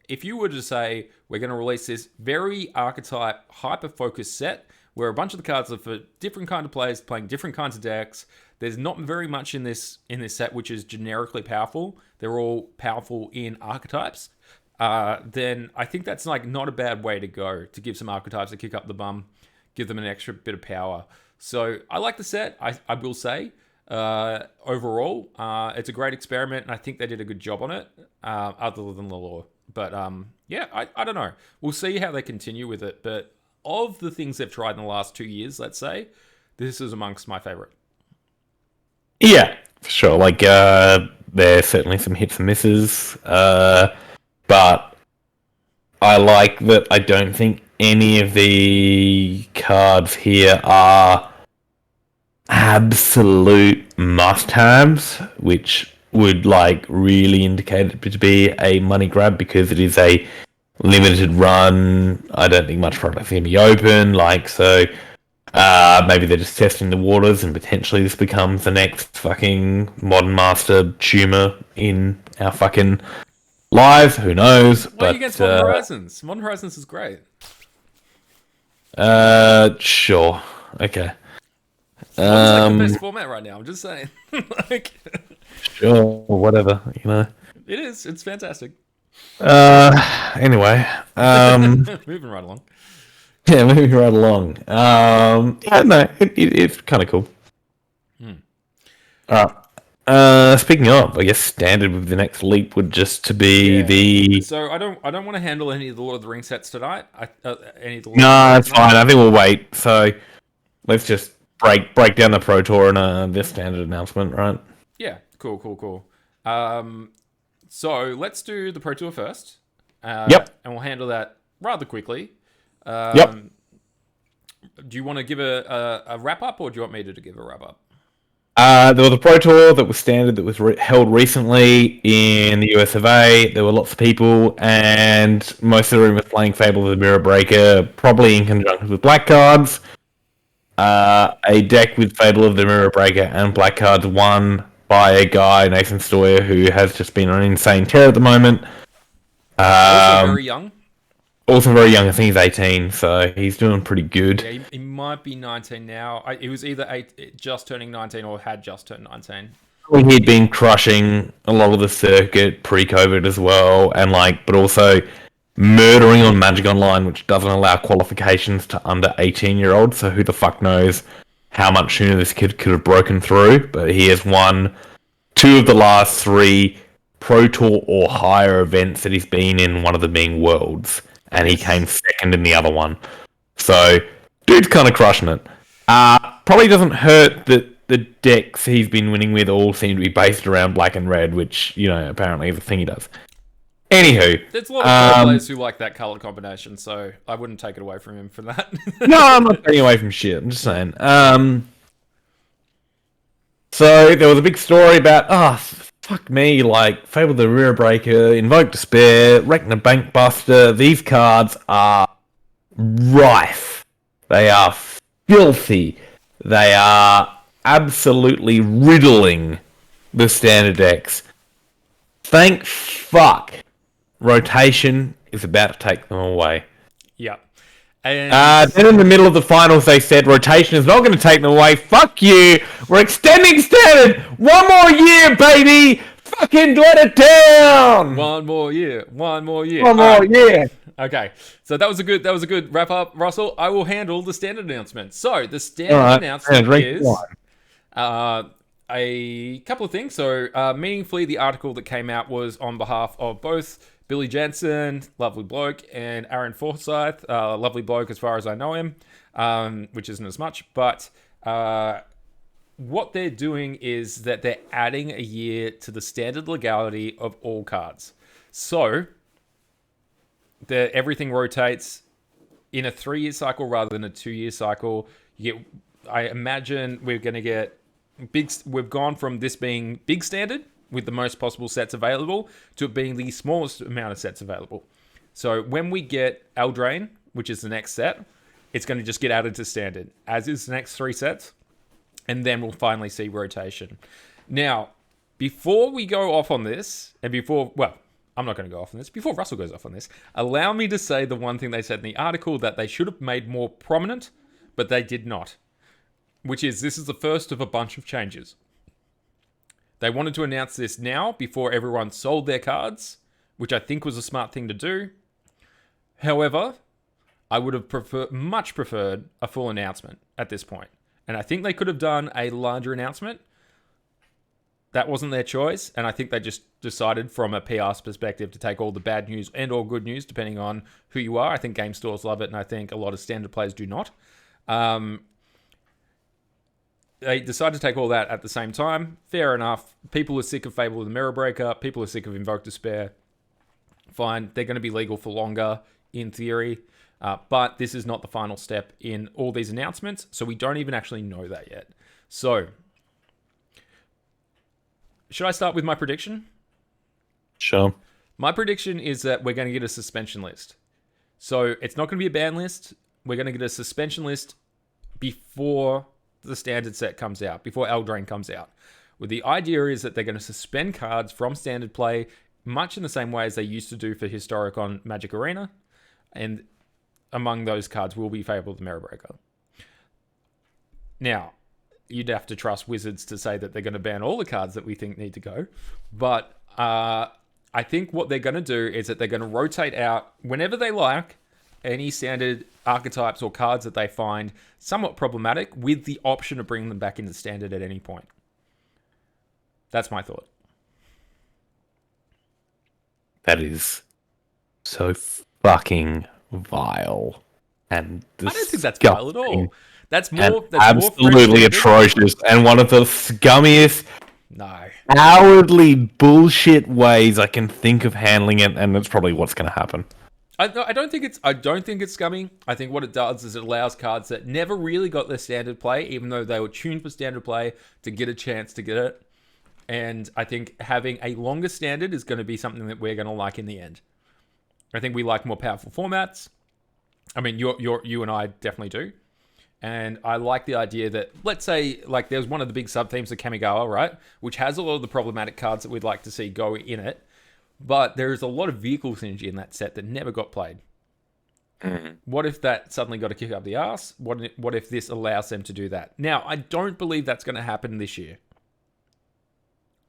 if you were to say, we're going to release this very archetype, hyper-focused set, where a bunch of the cards are for different kind of players playing different kinds of decks, there's not very much in this set which is generically powerful. They're all powerful in archetypes. Then I think that's like not a bad way to go, to give some archetypes a kick up the bum, give them an extra bit of power. So I like the set, I will say. Overall, it's a great experiment, and I think they did a good job on it, other than the lore. But yeah, I don't know. We'll see how they continue with it. But of the things they've tried in the last 2 years, let's say, this is amongst my favorite. Yeah, for sure. Like, there's certainly some hits and misses. But I like that I don't think any of the cards here are absolute must-haves, which would like really indicate it to be a money grab because it is a limited run. I don't think much product's going to be open. Like, so maybe they're just testing the waters, and potentially this becomes the next fucking Modern Master tumor in our fucking lives. Who knows? What are you against Modern Horizons? Modern Horizons is great. Sure. Okay. It's like the best format right now. I'm just saying. Like, sure, whatever, you know. It is. It's fantastic. Anyway, moving right along. Yeah, moving right along. Yeah, no, it's kind of cool. Speaking of, I guess standard with the next leap would just to be the. So I don't want to handle any of the Lord of the Rings sets tonight. Any of the No, it's fine. I think we'll wait. So let's just break down the Pro Tour and this standard announcement, right? Yeah, cool. So let's do the Pro Tour first. Yep. And we'll handle that rather quickly. Yep. Do you want to give a wrap up, or do you want me to give a wrap up? There was a Pro Tour that was standard that was held recently in the US of A. There were lots of people, and most of the room was playing Fable of the Mirror Breaker, probably in conjunction with Black Cards. A deck with Fable of the Mirror Breaker and Black Cards won by a guy, Nathan Stoyer, who has just been on an insane tear at the moment. Also very young. Also very young. I think he's 18, so he's doing pretty good. Yeah, he might be 19 now. He was either just turning 19 or had just turned 19. He'd been crushing a lot of the circuit pre-COVID as well, and but also murdering on Magic Online, which doesn't allow qualifications to under 18-year-olds. So who the fuck knows how much sooner this kid could have broken through? But he has won 2 of the last 3 Pro Tour or higher events that he's been in. One of them being Worlds. And he came second in the other one. So, dude's kind of crushing it. Probably doesn't hurt that the decks he's been winning with all seem to be based around black and red, which, apparently is a thing he does. Anywho. There's a lot of players who like that color combination, so I wouldn't take it away from him for that. No, I'm not taking away from shit. I'm just saying. So, there was a big story about, fuck me, Fable the Rear Breaker, Invoke Despair, Reckner Bankbuster. These cards are rife. They are filthy. They are absolutely riddling the standard decks. Thank fuck. Rotation is about to take them away. Yeah. And then in the middle of the finals, they said rotation is not going to take them away. Fuck you. We're extending standard. 1 more year, baby. Fucking let it down. 1 more year. 1 more year. 1 more year. Okay. So that was a good wrap up, Russell. I will handle the standard announcement. So the standard announcement is a couple of things. So, meaningfully, the article that came out was on behalf of both Billy Jensen, lovely bloke, and Aaron Forsyth, lovely bloke as far as I know him, which isn't as much. But what they're doing is that they're adding a year to the standard legality of all cards. So, everything rotates in a 3-year cycle rather than a 2-year cycle. I imagine we're going to get we've gone from this being big standard with the most possible sets available to it being the smallest amount of sets available. So when we get Eldraine, which is the next set, it's going to just get added to standard, as is the next 3 sets, and then we'll finally see rotation. Now, before we go off on this, and I'm not going to go off on this. Before Russell goes off on this, allow me to say the one thing they said in the article that they should have made more prominent, but they did not. Which is, this is the first of a bunch of changes. They wanted to announce this now before everyone sold their cards, which I think was a smart thing to do. However, I would have much preferred a full announcement at this point. And I think they could have done a larger announcement. That wasn't their choice, and I think they just decided from a PR perspective to take all the bad news and all good news, depending on who you are. I think game stores love it, and I think a lot of standard players do not. They decided to take all that at the same time. Fair enough. People are sick of Fable of the Mirror Breaker. People are sick of Invoke Despair. Fine. They're going to be legal for longer, in theory. But this is not the final step in all these announcements, so we don't even actually know that yet. So, should I start with my prediction? Sure. My prediction is that we're going to get a suspension list. So, it's not going to be a ban list. We're going to get a suspension list before the standard set comes out, before Eldraine comes out. Well, the idea is that they're going to suspend cards from standard play, much in the same way as they used to do for Historic on Magic Arena. And among those cards will be Fable of the Mirror Breaker. Now, you'd have to trust Wizards to say that they're going to ban all the cards that we think need to go. But I think what they're going to do is that they're going to rotate out whenever they like any standard archetypes or cards that they find somewhat problematic, with the option of bringing them back into standard at any point. That's my thought. That is so fucking vile. And I don't think that's vile at all. That's more. That's absolutely more atrocious, and one of the scummiest, no, cowardly bullshit ways I can think of handling it, and that's probably what's going to happen. I don't think it's scummy. I think what it does is it allows cards that never really got their standard play, even though they were tuned for standard play, to get a chance to get it. And I think having a longer standard is going to be something that we're going to like in the end. I think we like more powerful formats. I mean, you and I definitely do. And I like the idea that, let's say, like, there's one of the big sub-themes of Kamigawa, right? Which has a lot of the problematic cards that we'd like to see go in it. But there's a lot of vehicle synergy in that set that never got played. What if that suddenly got a kick up the arse? What if this allows them to do that? Now, I don't believe that's going to happen this year.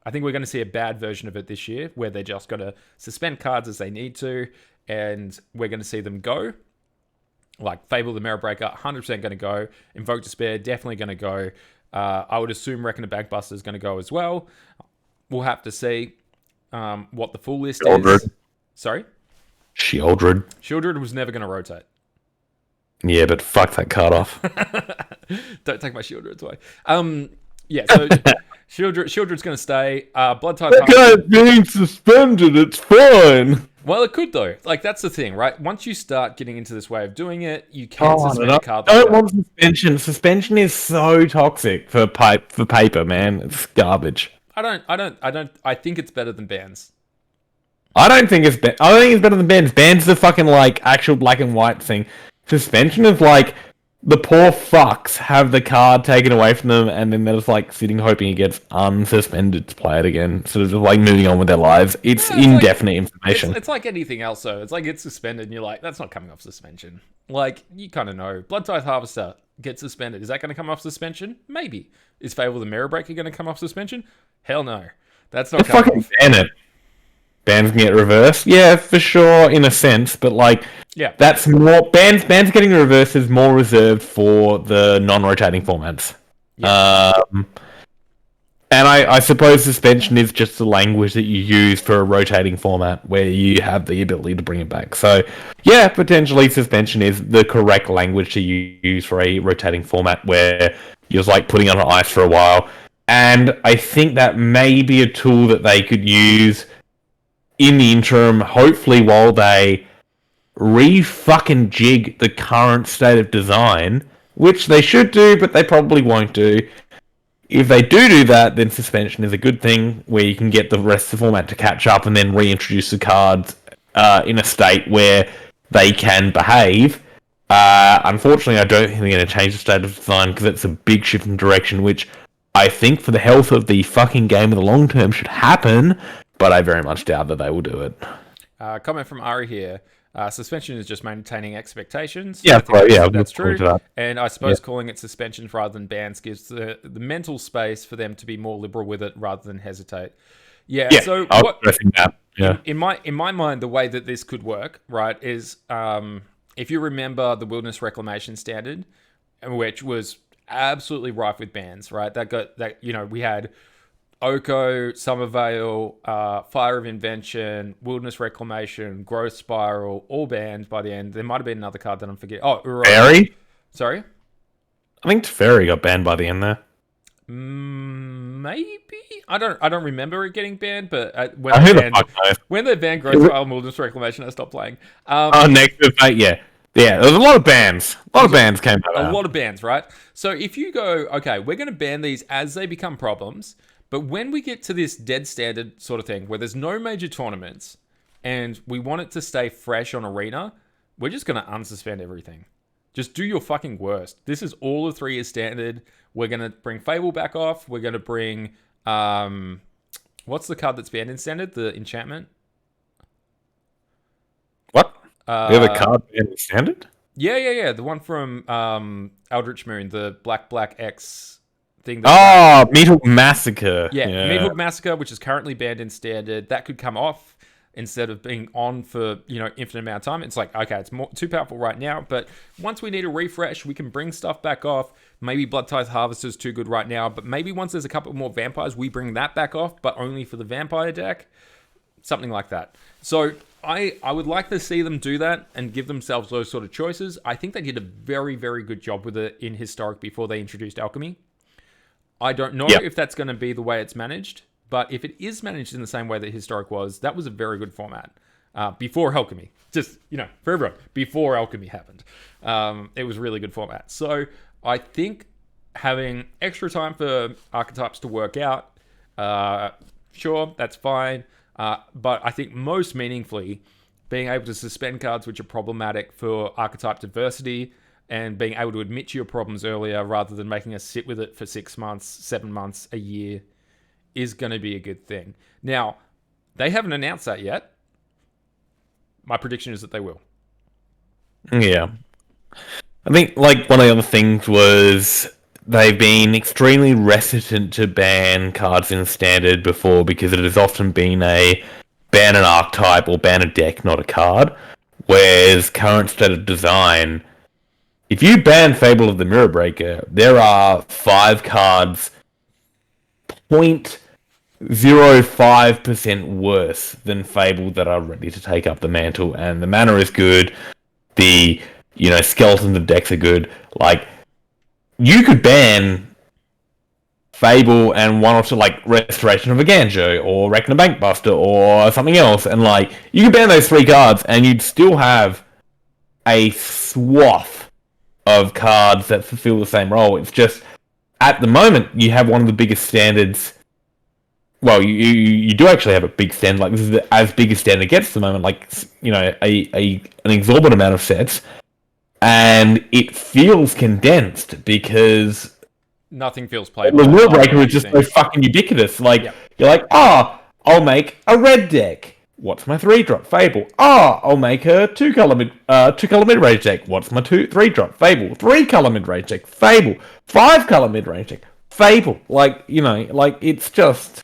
I think we're going to see a bad version of it this year, where they're just going to suspend cards as they need to, and we're going to see them go. Like Fable of the Mirror Breaker, 100% going to go. Invoke Despair, definitely going to go. I would assume Reckon of Bankbuster is going to go as well. We'll have to see what the full list is. Sorry? Shieldred. Shieldred was never going to rotate. Yeah, but fuck that card off. Don't take my Shieldred away. Yeah, so Shieldred's going to stay. Blood type. That guy's being suspended. It's fine. Well, it could though. Like, that's the thing, right? Once you start getting into this way of doing it, you can suspend a card. I don't want suspension. Suspension is so toxic for paper, man. It's garbage. I think it's better than bans. I don't think it's better than bans. Bans are fucking like actual black and white thing. Suspension is like the poor fucks have the card taken away from them, and then they're just like sitting hoping it gets unsuspended to play it again. Sort of just like moving on with their lives. It's indefinite information. It's like anything else, though. It's like it's suspended, and you're like, that's not coming off suspension. Like, you kind of know. Blood Tithe Harvester gets suspended. Is that going to come off suspension? Maybe. Is Fable of the Mirror Breaker going to come off suspension? Hell no. That's not coming fucking off. Ban it. Bans can get reversed. Yeah, for sure, in a sense, but like, yeah, that's more bans getting reversed is more reserved for the non-rotating formats. Yeah. And I suppose suspension is just the language that you use for a rotating format where you have the ability to bring it back. So, yeah, potentially suspension is the correct language to use for a rotating format where you're like putting on ice for a while. And I think that may be a tool that they could use in the interim, hopefully while they re-fucking jig the current state of design, which they should do, but they probably won't do. If they do that, then suspension is a good thing, where you can get the rest of the format to catch up and then reintroduce the cards in a state where they can behave. Unfortunately, I don't think they're going to change the state of design because it's a big shift in direction, which I think for the health of the fucking game in the long term should happen, but I very much doubt that they will do it. Comment from Ari here. Suspension is just maintaining expectations. Yeah, that's true. And I suppose calling it suspensions rather than bans gives the mental space for them to be more liberal with it rather than hesitate. Yeah. So in my mind, the way that this could work, right, is if you remember the Wilderness Reclamation Standard, which was absolutely rife with bans, right? We had Oko, Summervale, Fire of Invention, Wilderness Reclamation, Growth Spiral, all banned by the end. There might have been another card that I'm forgetting. Oh, Uro. Fairy? Sorry? I think Fairy got banned by the end there. Maybe? I don't remember it getting banned, but when they banned Growth Spiral and Wilderness Reclamation, I stopped playing. Yeah. Yeah, there's a lot of bans. A lot of bans came out. A lot of bans, right? So if you go, okay, we're going to ban these as they become problems, but when we get to this dead standard sort of thing where there's no major tournaments and we want it to stay fresh on Arena, we're just going to unsuspend everything. Just do your fucking worst. This is all of 3 years standard. We're going to bring Fable back off. We're going to bring... what's the card that's banned in standard? The enchantment? What? We have a card banned in standard? Yeah. The one from Eldritch Moon, the black X... thing. Meathook Massacre. Yeah, Meathook Massacre, which is currently banned in standard. That could come off instead of being on for infinite amount of time. It's like, okay, it's too powerful right now, but once we need a refresh, we can bring stuff back off. Maybe Blood Tithe Harvester is too good right now, but maybe once there's a couple more vampires, we bring that back off, but only for the vampire deck. Something like that. So I would like to see them do that and give themselves those sort of choices. I think they did a very, very good job with it in Historic before they introduced Alchemy. I don't know if that's going to be the way it's managed, but if it is managed in the same way that Historic was, that was a very good format. Before Alchemy. Just, for everyone, before Alchemy happened. It was a really good format. So I think having extra time for archetypes to work out, sure, that's fine. But I think most meaningfully, being able to suspend cards which are problematic for archetype diversity and being able to admit to your problems earlier rather than making us sit with it for 6 months, 7 months, a year is going to be a good thing. Now, they haven't announced that yet. My prediction is that they will. Yeah. I think, one of the other things was they've been extremely reticent to ban cards in Standard before because it has often been a ban an archetype or ban a deck, not a card. Whereas current state of design, if you ban Fable of the Mirror Breaker, there are 5 cards 0.05% worse than Fable that are ready to take up the mantle, and the mana is good. The skeletons of decks are good. You could ban Fable and one or two Restoration of a Ganjo or Reckon a Bankbuster or something else, and you could ban those 3 cards and you'd still have a swath of cards that fulfill the same role. It's just at the moment you have one of the biggest standards. Well, you do actually have a big standard. This is as big a standard gets at the moment. An exorbitant amount of sets, and it feels condensed because nothing feels playable. The Mirror Breaker is just so fucking ubiquitous. You're like, I'll make a red deck. What's my 3-drop? Fable. I'll make a 2-color mid-range deck. What's my 3-drop? Fable. 3-color mid-range deck. Fable. 5-color mid-range deck. Fable. It's just...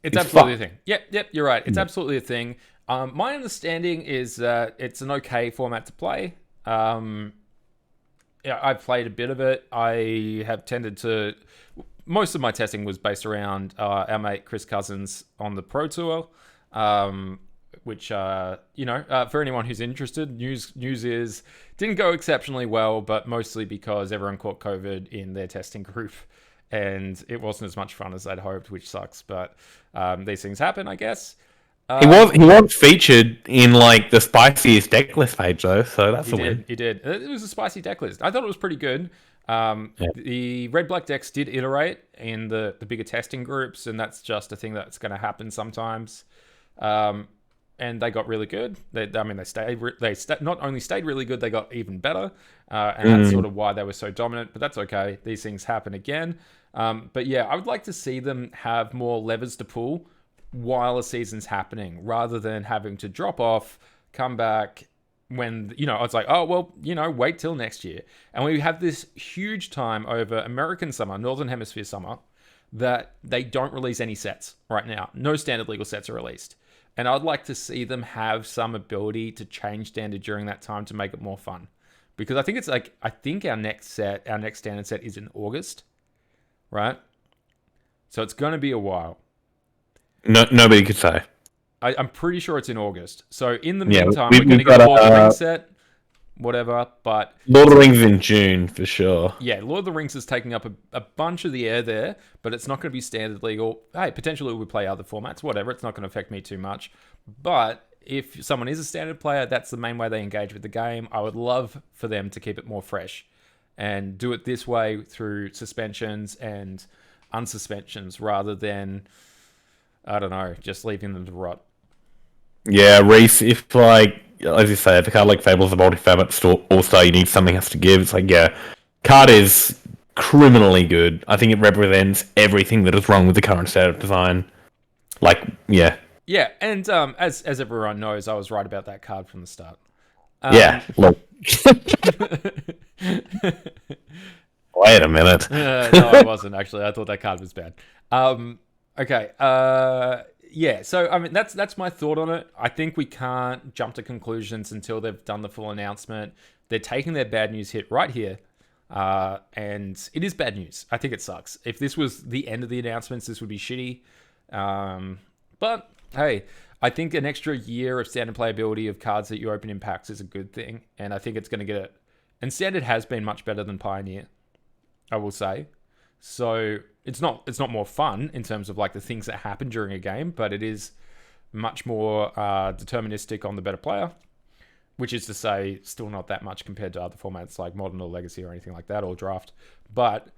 It's absolutely a thing. Yep, you're right. It's absolutely a thing. My understanding is that it's an okay format to play. I've played a bit of it. I have tended to... most of my testing was based around our mate Chris Cousins on the Pro Tour, which, for anyone who's interested, news is didn't go exceptionally well, but mostly because everyone caught COVID in their testing group, and it wasn't as much fun as they'd hoped, which sucks. But these things happen, I guess. He was featured in like the spiciest deck list page though, so that's a win. He did. It was a spicy deck list. I thought it was pretty good. The red-black decks did iterate in the bigger testing groups, and that's just a thing that's going to happen sometimes. And they got really good. They not only stayed really good, they got even better, and that's sort of why they were so dominant. But that's okay. These things happen again. But yeah, I would like to see them have more levers to pull while a season's happening, rather than having to drop off, come back when, it's like, oh, well, wait till next year. And we have this huge time over American summer, Northern Hemisphere summer, that they don't release any sets right now. No standard legal sets are released. And I'd like to see them have some ability to change standard during that time to make it more fun. Because I think our next standard set is in August, right? So it's going to be a while. No, nobody could say. I'm pretty sure it's in August. So in the meantime, we're going to get a Lord of the Rings set, whatever. But Lord of the Rings in June for sure. Yeah, Lord of the Rings is taking up a bunch of the air there, but it's not going to be standard legal. Hey, potentially we play other formats, whatever. It's not going to affect me too much. But if someone is a standard player, that's the main way they engage with the game. I would love for them to keep it more fresh and do it this way through suspensions and unsuspensions rather than, I don't know, just leaving them to rot. Yeah, Reese, if like, as you say, if a card like Fable's a multi-format all-star, you need something else to give. It's like, yeah, card is criminally good. I think it represents everything that is wrong with the current state of design. Like, yeah. Yeah, and as everyone knows, I was right about that card from the start. Yeah, look. Wait a minute. No, I wasn't, actually. I thought that card was bad. Okay. Yeah, so I mean that's my thought on it. I think we can't jump to conclusions until they've done the full announcement. They're taking their bad news hit right here, and it is bad news. I think it sucks. If this was the end of the announcements, this would be shitty. But hey, I think an extra year of standard playability of cards that you open in packs is a good thing, and I think it's going to get it. And standard has been much better than Pioneer, I will say. So it's not more fun in terms of like the things that happen during a game, but it is much more deterministic on the better player, which is to say still not that much compared to other formats like Modern or Legacy or anything like that, or Draft. But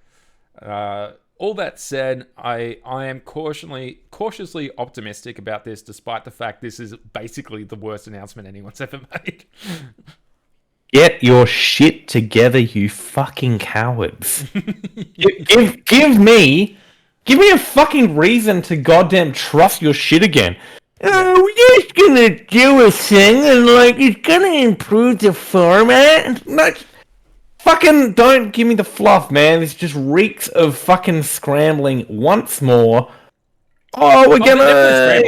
all that said, I am cautiously optimistic about this, despite the fact this is basically the worst announcement anyone's ever made. Get your shit together, you fucking cowards. give me a fucking reason to goddamn trust your shit again. Oh, we're just gonna do a thing and like it's gonna improve the format. Like, fucking don't give me the fluff, man. This just reeks of fucking scrambling once more. Oh, we're gonna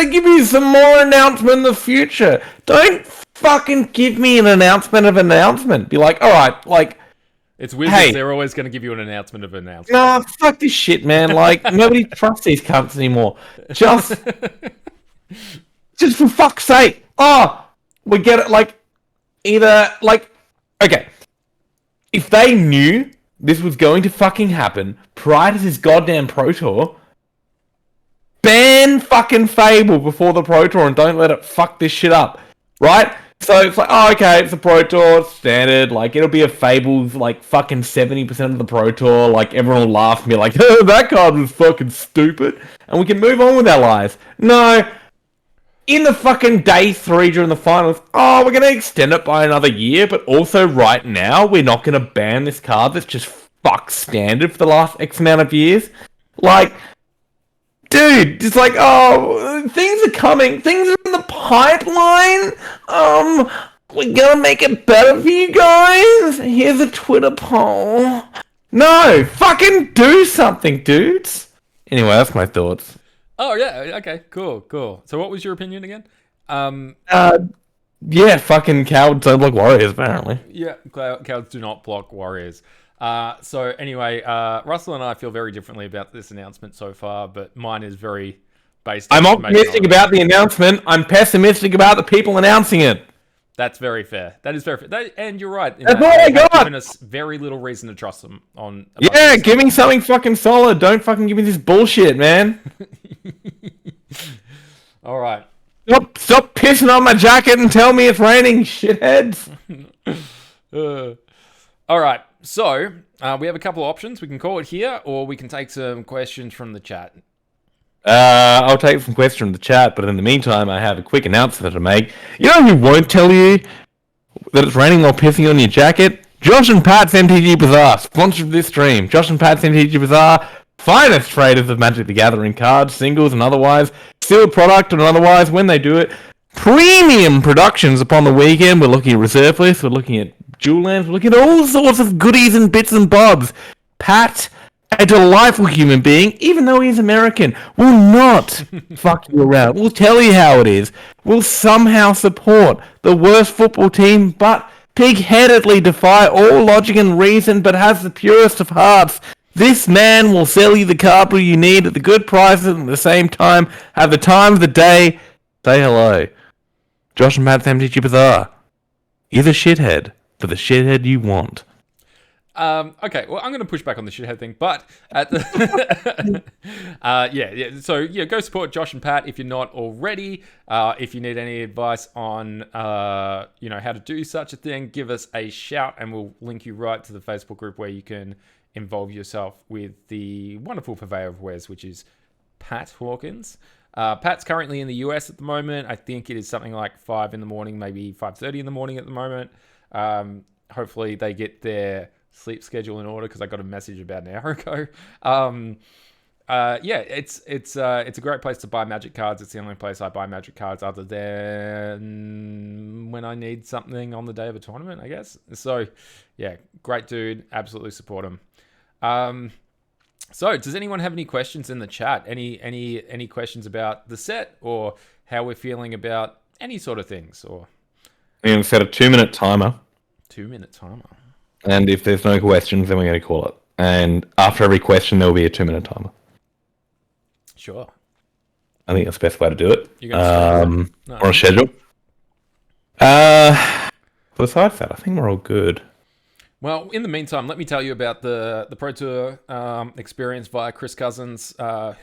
give you some more announcement in the future. Don't fucking give me an announcement of announcement. Be like, all right, like, it's weird. Hey, they're always going to give you an announcement of announcement. Nah, fuck this shit, man. Like, nobody trusts these cunts anymore. Just for fuck's sake. Oh, we get it. Like, either like, okay, if they knew this was going to fucking happen prior to this goddamn Pro Tour, ban fucking Fable before the Pro Tour and don't let it fuck this shit up, right? So it's like, oh, okay, it's a Pro Tour, it's standard, like, it'll be a Fable's, like, fucking 70% of the Pro Tour, like, everyone will laugh and be like, oh, that card was fucking stupid, and we can move on with our lives. No, in the fucking day 3 during the finals, oh, we're gonna extend it by another year, but also right now, we're not gonna ban this card that's just fuck standard for the last X amount of years. Like, dude, it's like, oh, things are coming, things are in the pipeline, we're gonna make it better for you guys, here's a Twitter poll. No, fucking do something, dudes. Anyway, that's my thoughts. Oh, yeah, okay, cool. So what was your opinion again? Yeah, fucking cowards don't block warriors, apparently. Yeah, cowards do not block warriors. So anyway, Russell and I feel very differently about this announcement so far, but mine is very based on I'm information optimistic already. about the announcement. I'm pessimistic about the people announcing it. That's very fair. That is very fair. And you're right. That's all I they have got. given us very little reason to trust them on. Yeah, give me something fucking solid. Don't fucking give me this bullshit, man. All right. Stop pissing on my jacket and tell me it's raining, shitheads. All right. So we have a couple of options. We can call it here, or we can take some questions from the chat. I'll take some questions from the chat, but in the meantime, I have a quick announcement to make. You know who won't tell you that it's raining while pissing on your jacket? Josh and Pat's MTG Bazaar, sponsor of this stream. Josh and Pat's MTG Bazaar, finest traders of Magic the Gathering cards, singles and otherwise, sealed product and otherwise, when they do it. Premium productions upon the weekend. We're looking at reserve lists, we're looking at dual lands, we're looking at all sorts of goodies and bits and bobs. Pat, a delightful human being, even though he's American, will not fuck you around. We'll tell you how it is. We'll somehow support the worst football team, but pig-headedly defy all logic and reason, but has the purest of hearts. This man will sell you the card you need at the good prices and at the same time have the time of the day. Say hello. Josh and Matt's MTG Bazaar. You're the shithead, but the shithead you want. Okay, well, I'm going to push back on the shithead thing, but at the yeah. So go support Josh and Pat if you're not already. If you need any advice on how to do such a thing, give us a shout, and we'll link you right to the Facebook group where you can involve yourself with the wonderful purveyor of wares, which is Pat Hawkins. Pat's currently in the US at the moment. I think it is something like 5 in the morning, maybe 5:30 in the morning at the moment. Hopefully they get their sleep schedule in order, because I got a message about an hour ago. It's a great place to buy Magic cards. It's the only place I buy Magic cards other than when I need something on the day of a tournament, I guess. So yeah, great dude. Absolutely support him. So does anyone have any questions in the chat? Any questions about the set or how we're feeling about any sort of things? Or I'm going to set a 2-minute timer. 2-minute timer. And if there's no questions, then we're going to call it. And after every question, there will be a 2-minute timer. Sure. I think that's the best way to do it. You're going to on a schedule. Besides that, I think we're all good. Well, in the meantime, let me tell you about the Pro Tour experience via Chris Cousins,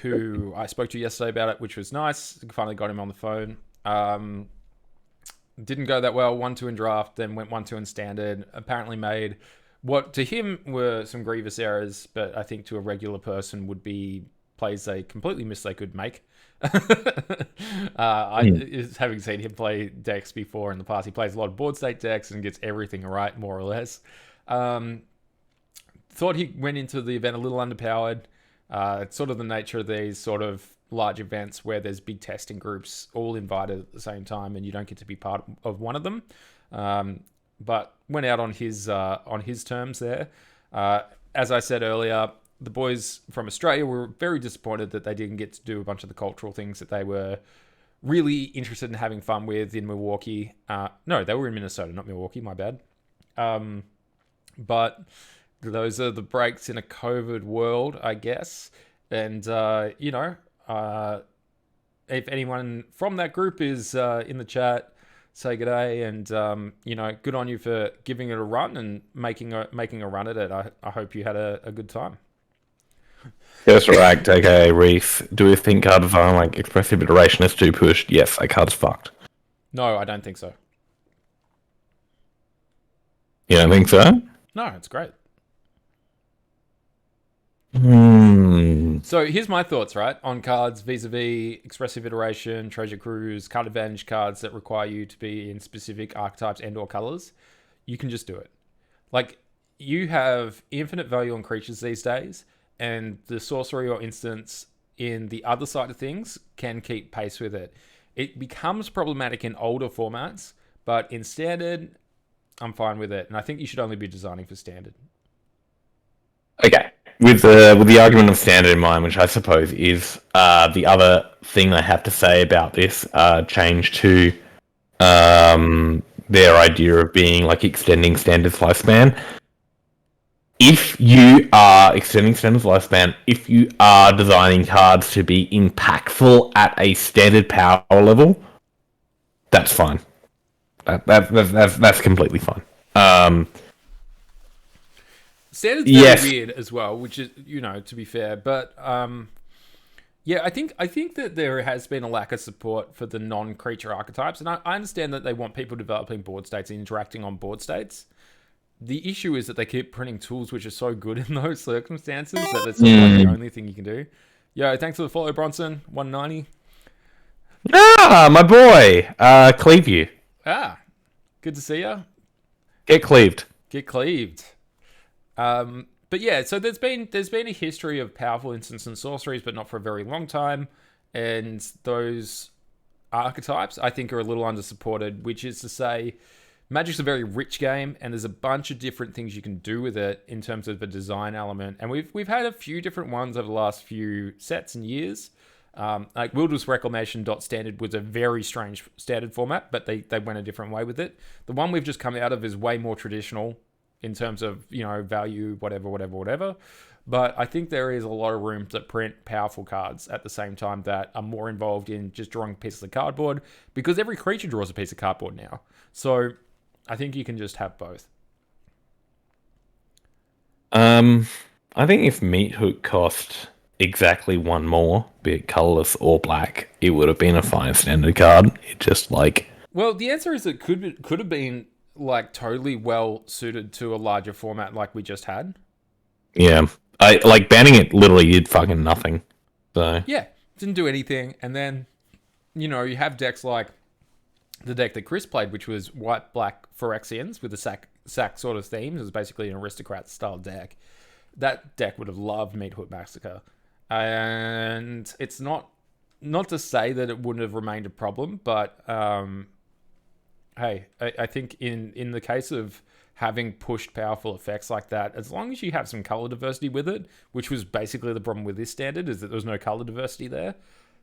who I spoke to yesterday about it, which was nice. Finally got him on the phone. Didn't go that well. 1-2 in draft, then went 1-2 in standard. Apparently made what to him were some grievous errors, but I think to a regular person would be plays they completely missed they could make. Having seen him play decks before in the past, he plays a lot of board state decks and gets everything right, more or less. Thought he went into the event a little underpowered. It's sort of the nature of these sort of large events where there's big testing groups all invited at the same time and you don't get to be part of one of them. But went out on his terms there. As I said earlier, the boys from Australia were very disappointed that they didn't get to do a bunch of the cultural things that they were really interested in having fun with in Milwaukee. No, they were in Minnesota, not Milwaukee, my bad. But those are the breaks in a COVID world, I guess. And, if anyone from that group is in the chat, say good day. And, good on you for giving it a run and making a run at it. I hope you had a good time. Yes, right. aka Reef. Do we think card design like expressive iteration is too pushed? Yes, that card's fucked. No, I don't think so. You don't think so? No, it's great. So here's my thoughts, right, on cards vis-a-vis expressive iteration, treasure cruise, card advantage cards that require you to be in specific archetypes and or colors. You can just do it. Like, you have infinite value on creatures these days, and the sorcery or instance in the other side of things can keep pace with it. It becomes problematic in older formats, but in standard, I'm fine with it. And I think you should only be designing for standard. Okay. With the argument of standard in mind, which I suppose is the other thing I have to say about this change to their idea of being like extending standard lifespan. if you are extending standard lifespan, if you are designing cards to be impactful at a standard power level, that's fine. That's completely fine. Standard's very Yes. weird as well, which is, to be fair, but yeah, I think that there has been a lack of support for the non-creature archetypes, and I understand that they want people developing board states and interacting on board states. The issue is that they keep printing tools which are so good in those circumstances that it's sort of like the only thing you can do. Yo, thanks for the follow, Bronson. 190. Ah, my boy. Cleave you. Ah, good to see ya. Get cleaved. Get cleaved. But yeah, so there's been a history of powerful instants and sorceries, but not for a very long time. And those archetypes, I think, are a little under-supported, which is to say, Magic's a very rich game, and there's a bunch of different things you can do with it in terms of a design element. And we've had a few different ones over the last few sets and years. Like Wilderness Reclamation .standard was a very strange standard format, but they went a different way with it. The one we've just come out of is way more traditional in terms of, value, whatever. But I think there is a lot of room to print powerful cards at the same time that are more involved in just drawing pieces of cardboard, because every creature draws a piece of cardboard now. So I think you can just have both. I think if Meat Hook cost exactly one more, be it colorless or black, it would have been a fine standard card. It just Well, the answer is it could have been like totally well suited to a larger format like we just had. Yeah. I like banning it literally did fucking nothing. So yeah, didn't do anything. And then, you have decks like the deck that Chris played, which was white black Phyrexians with a sack sort of themes. It was basically an aristocrat style deck. That deck would have loved Meat Hook Massacre. And it's not to say that it wouldn't have remained a problem, but hey, I think in the case of having pushed powerful effects like that, as long as you have some color diversity with it, which was basically the problem with this standard, is that there was no color diversity there,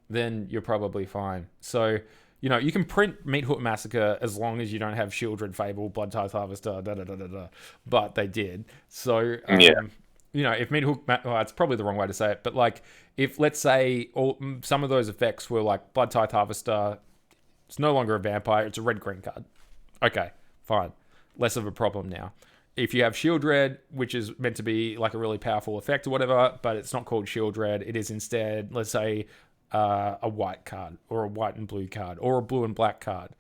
then you're probably fine. So, you can print Meat Hook Massacre as long as you don't have Shieldred Fable, Blood-Tithe Harvester, but they did. So, if Meat Hook, it's probably the wrong way to say it, but like, if let's say some of those effects were like Blood-Tithe Harvester, it's no longer a vampire, it's a red-green card. Okay, fine. Less of a problem now. If you have Shield Red, which is meant to be like a really powerful effect or whatever, but it's not called Shield Red, it is instead, let's say, a white card, or a white and blue card, or a blue and black card,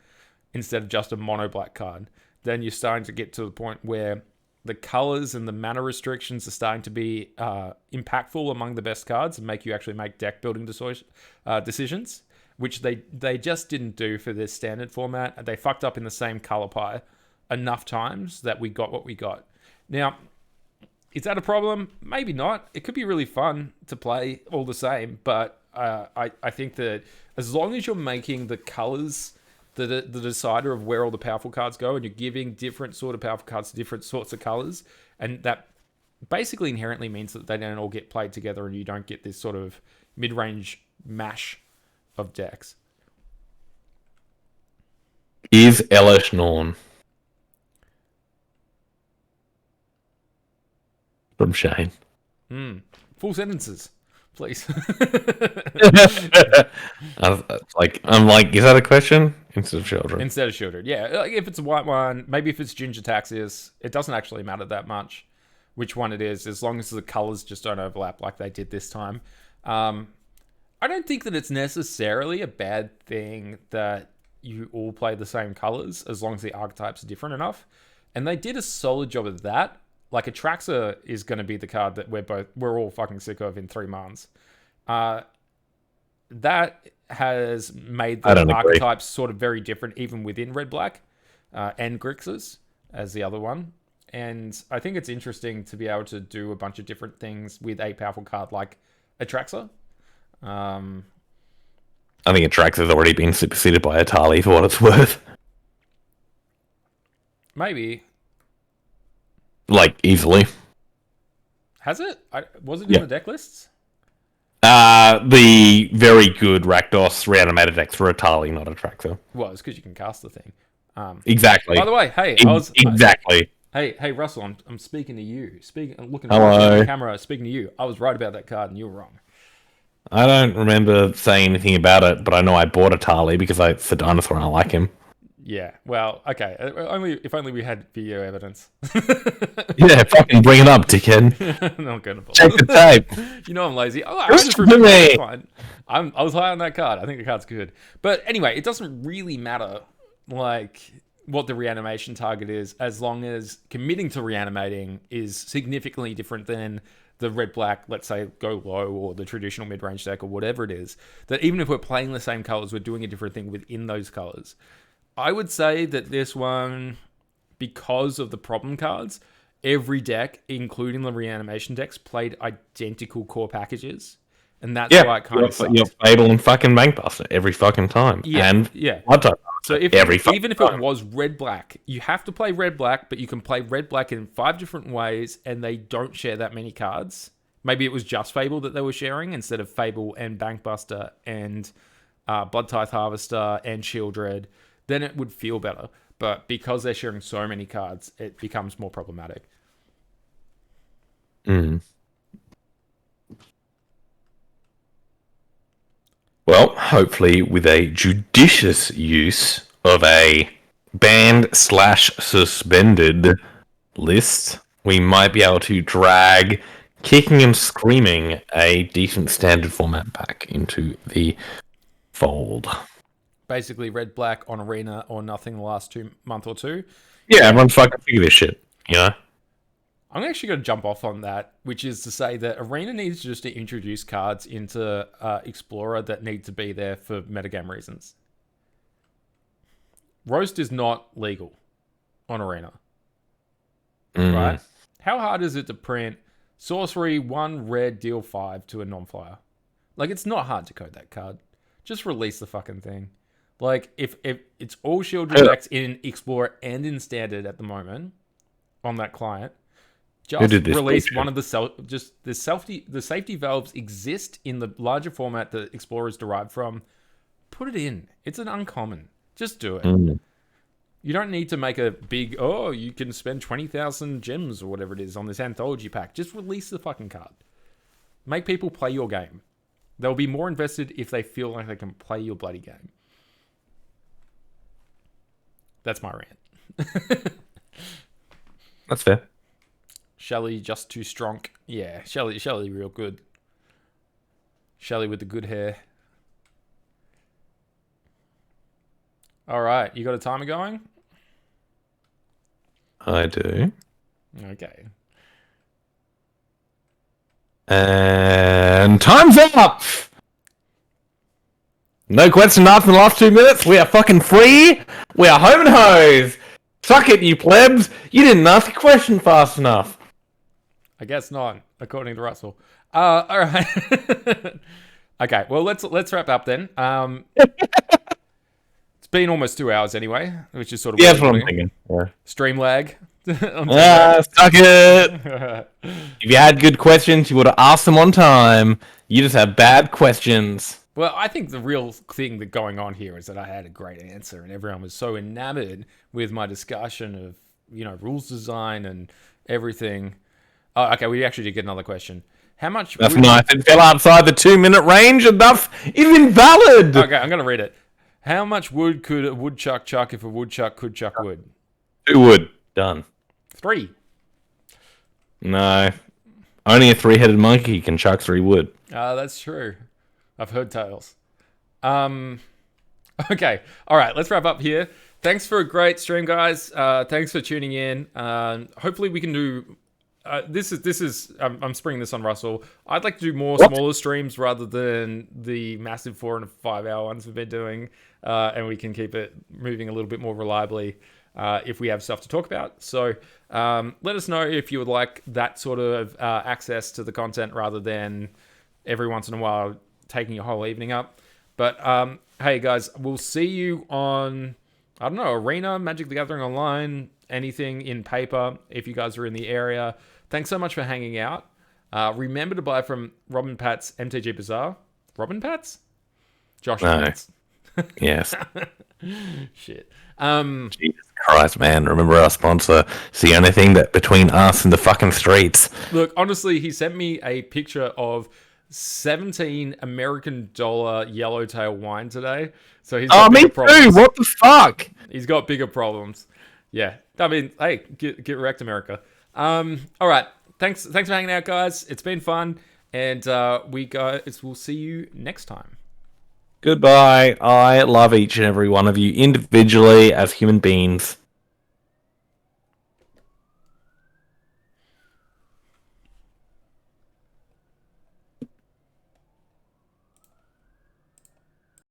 instead of just a mono black card, then you're starting to get to the point where the colors and the mana restrictions are starting to be impactful among the best cards and make you actually make deck building decisions, which they just didn't do for this standard format. They fucked up in the same color pie enough times that we got what we got. Now, is that a problem? Maybe not. It could be really fun to play all the same, but I think that as long as you're making the colors the decider of where all the powerful cards go, and you're giving different sort of powerful cards to different sorts of colors, and that basically inherently means that they don't all get played together and you don't get this sort of mid-range mash of decks. is Elish Norn from Shane. Full sentences, please. I'm like, is that a question? Instead of children. Instead of Shieldred. Yeah, like if it's a white one, maybe if it's Ginger Taxius, it doesn't actually matter that much which one it is, as long as the colors just don't overlap like they did this time. I don't think that it's necessarily a bad thing that you all play the same colors, as long as the archetypes are different enough. And they did a solid job of that. Like, Atraxa is going to be the card that we're all fucking sick of in 3 months. That has made the archetypes sort of very different, even within Red-Black, and Grixis as the other one. And I think it's interesting to be able to do a bunch of different things with a powerful card like Atraxa. I think Atraxa's already been superseded by Atali for what it's worth. Maybe. Like, easily. Has it? Was it in the deck lists? The very good Rakdos reanimated decks for Atali, not Atraxa. Well, it's because you can cast the thing. Exactly. By the way, hey, exactly. Hey, Russell, I'm speaking to you. I'm looking Hello. at the camera, speaking to you. I was right about that card, and you were wrong. I don't remember saying anything about it, but I know I bought a Tali because it's a dinosaur and I like him. Yeah. Well, okay. If only we had video evidence. Yeah, fucking bring it up, dickhead. Not gonna Check bother. the tape. You know I'm lazy. Oh, I Listen just to remember. me. It's fine. I was high on that card. I think the card's good. But anyway, it doesn't really matter like what the reanimation target is, as long as committing to reanimating is significantly different than the red black, let's say, go low, or the traditional mid range deck, or whatever it is. That even if we're playing the same colors, we're doing a different thing within those colors. I would say that this one, because of the problem cards, every deck, including the reanimation decks, played identical core packages. And that's why it kind of sucks. You're Fable and fucking Bankbuster every fucking time. Yeah, And yeah. Blood type So even if it was red-black, you have to play red-black, but you can play red-black in 5 different ways, and they don't share that many cards. Maybe it was just Fable that they were sharing instead of Fable and Bankbuster and Blood Tithe Harvester and Shieldred. Then it would feel better. But because they're sharing so many cards, it becomes more problematic. Well, hopefully with a judicious use of a banned/suspended list, we might be able to drag Kicking and Screaming, a decent standard format pack, into the fold. Basically, red-black on Arena or nothing the last month or two. Yeah, everyone's fucking figure this shit, you know? I'm actually going to jump off on that, which is to say that Arena needs just to introduce cards into Explorer that need to be there for metagame reasons. Roast is not legal on Arena. Right? How hard is it to print sorcery, 1 red, deal 5 to a non-flyer? Like, it's not hard to code that card. Just release the fucking thing. Like, if it's all Shieldred decks in Explorer and in Standard at the moment on that client, just release one of the safety valves exist in the larger format that Explorer is derived from. Put it in. It's an uncommon. Just do it. You don't need to make a big, you can spend 20,000 gems or whatever it is on this anthology pack. Just release the fucking card. Make people play your game. They'll be more invested if they feel like they can play your bloody game. That's my rant. That's fair. Shelly just too strong. Yeah, Shelly real good. Shelly with the good hair. All right, you got a timer going? I do. Okay. And time's up! No question asked in the last 2 minutes. We are fucking free. We are home and hose. Suck it, you plebs. You didn't ask a question fast enough. I guess not, according to Russell. All right. Okay, well, let's wrap up then. It's been almost 2 hours anyway, which is sort of that's what I'm thinking. Yeah. Stream lag. Suck it. If you had good questions, you would have asked them on time. You just have bad questions. Well, I think the real thing that going on here is that I had a great answer, and everyone was so enamored with my discussion of rules design and everything. Oh, okay, we actually did get another question. How much? That's nice. It fell outside the 2-minute range. Enough is invalid. Okay, I'm gonna read it. How much wood could a woodchuck chuck if a woodchuck could chuck wood? 2 wood. Done. 3. No. Only a 3-headed monkey can chuck 3 wood. That's true. I've heard tales. Okay. All right. Let's wrap up here. Thanks for a great stream, guys. Thanks for tuning in. Hopefully we can do... This is I'm springing this on Russell. I'd like to do more smaller streams rather than the massive 4 and 5 hour ones we've been doing. And we can keep it moving a little bit more reliably if we have stuff to talk about. So let us know if you would like that sort of access to the content rather than every once in a while taking your whole evening up. But hey guys, we'll see you on, I don't know, Arena, Magic the Gathering Online, anything in paper if you guys are in the area. Thanks so much for hanging out. Remember to buy from Robin Pat's MTG Bazaar. Robin Pat's? Josh Pat's. Yes. Shit. Jesus Christ, man. Remember our sponsor. It's the only thing that between us and the fucking streets. Look, honestly, he sent me a picture of 17 American dollar yellowtail wine today. So he's got Oh, me bigger too. problems. What the fuck? He's got bigger problems. Yeah. I mean, hey, get wrecked, America. All right. Thanks for hanging out, guys. It's been fun. And we'll see you next time. Goodbye. I love each and every one of you individually as human beings.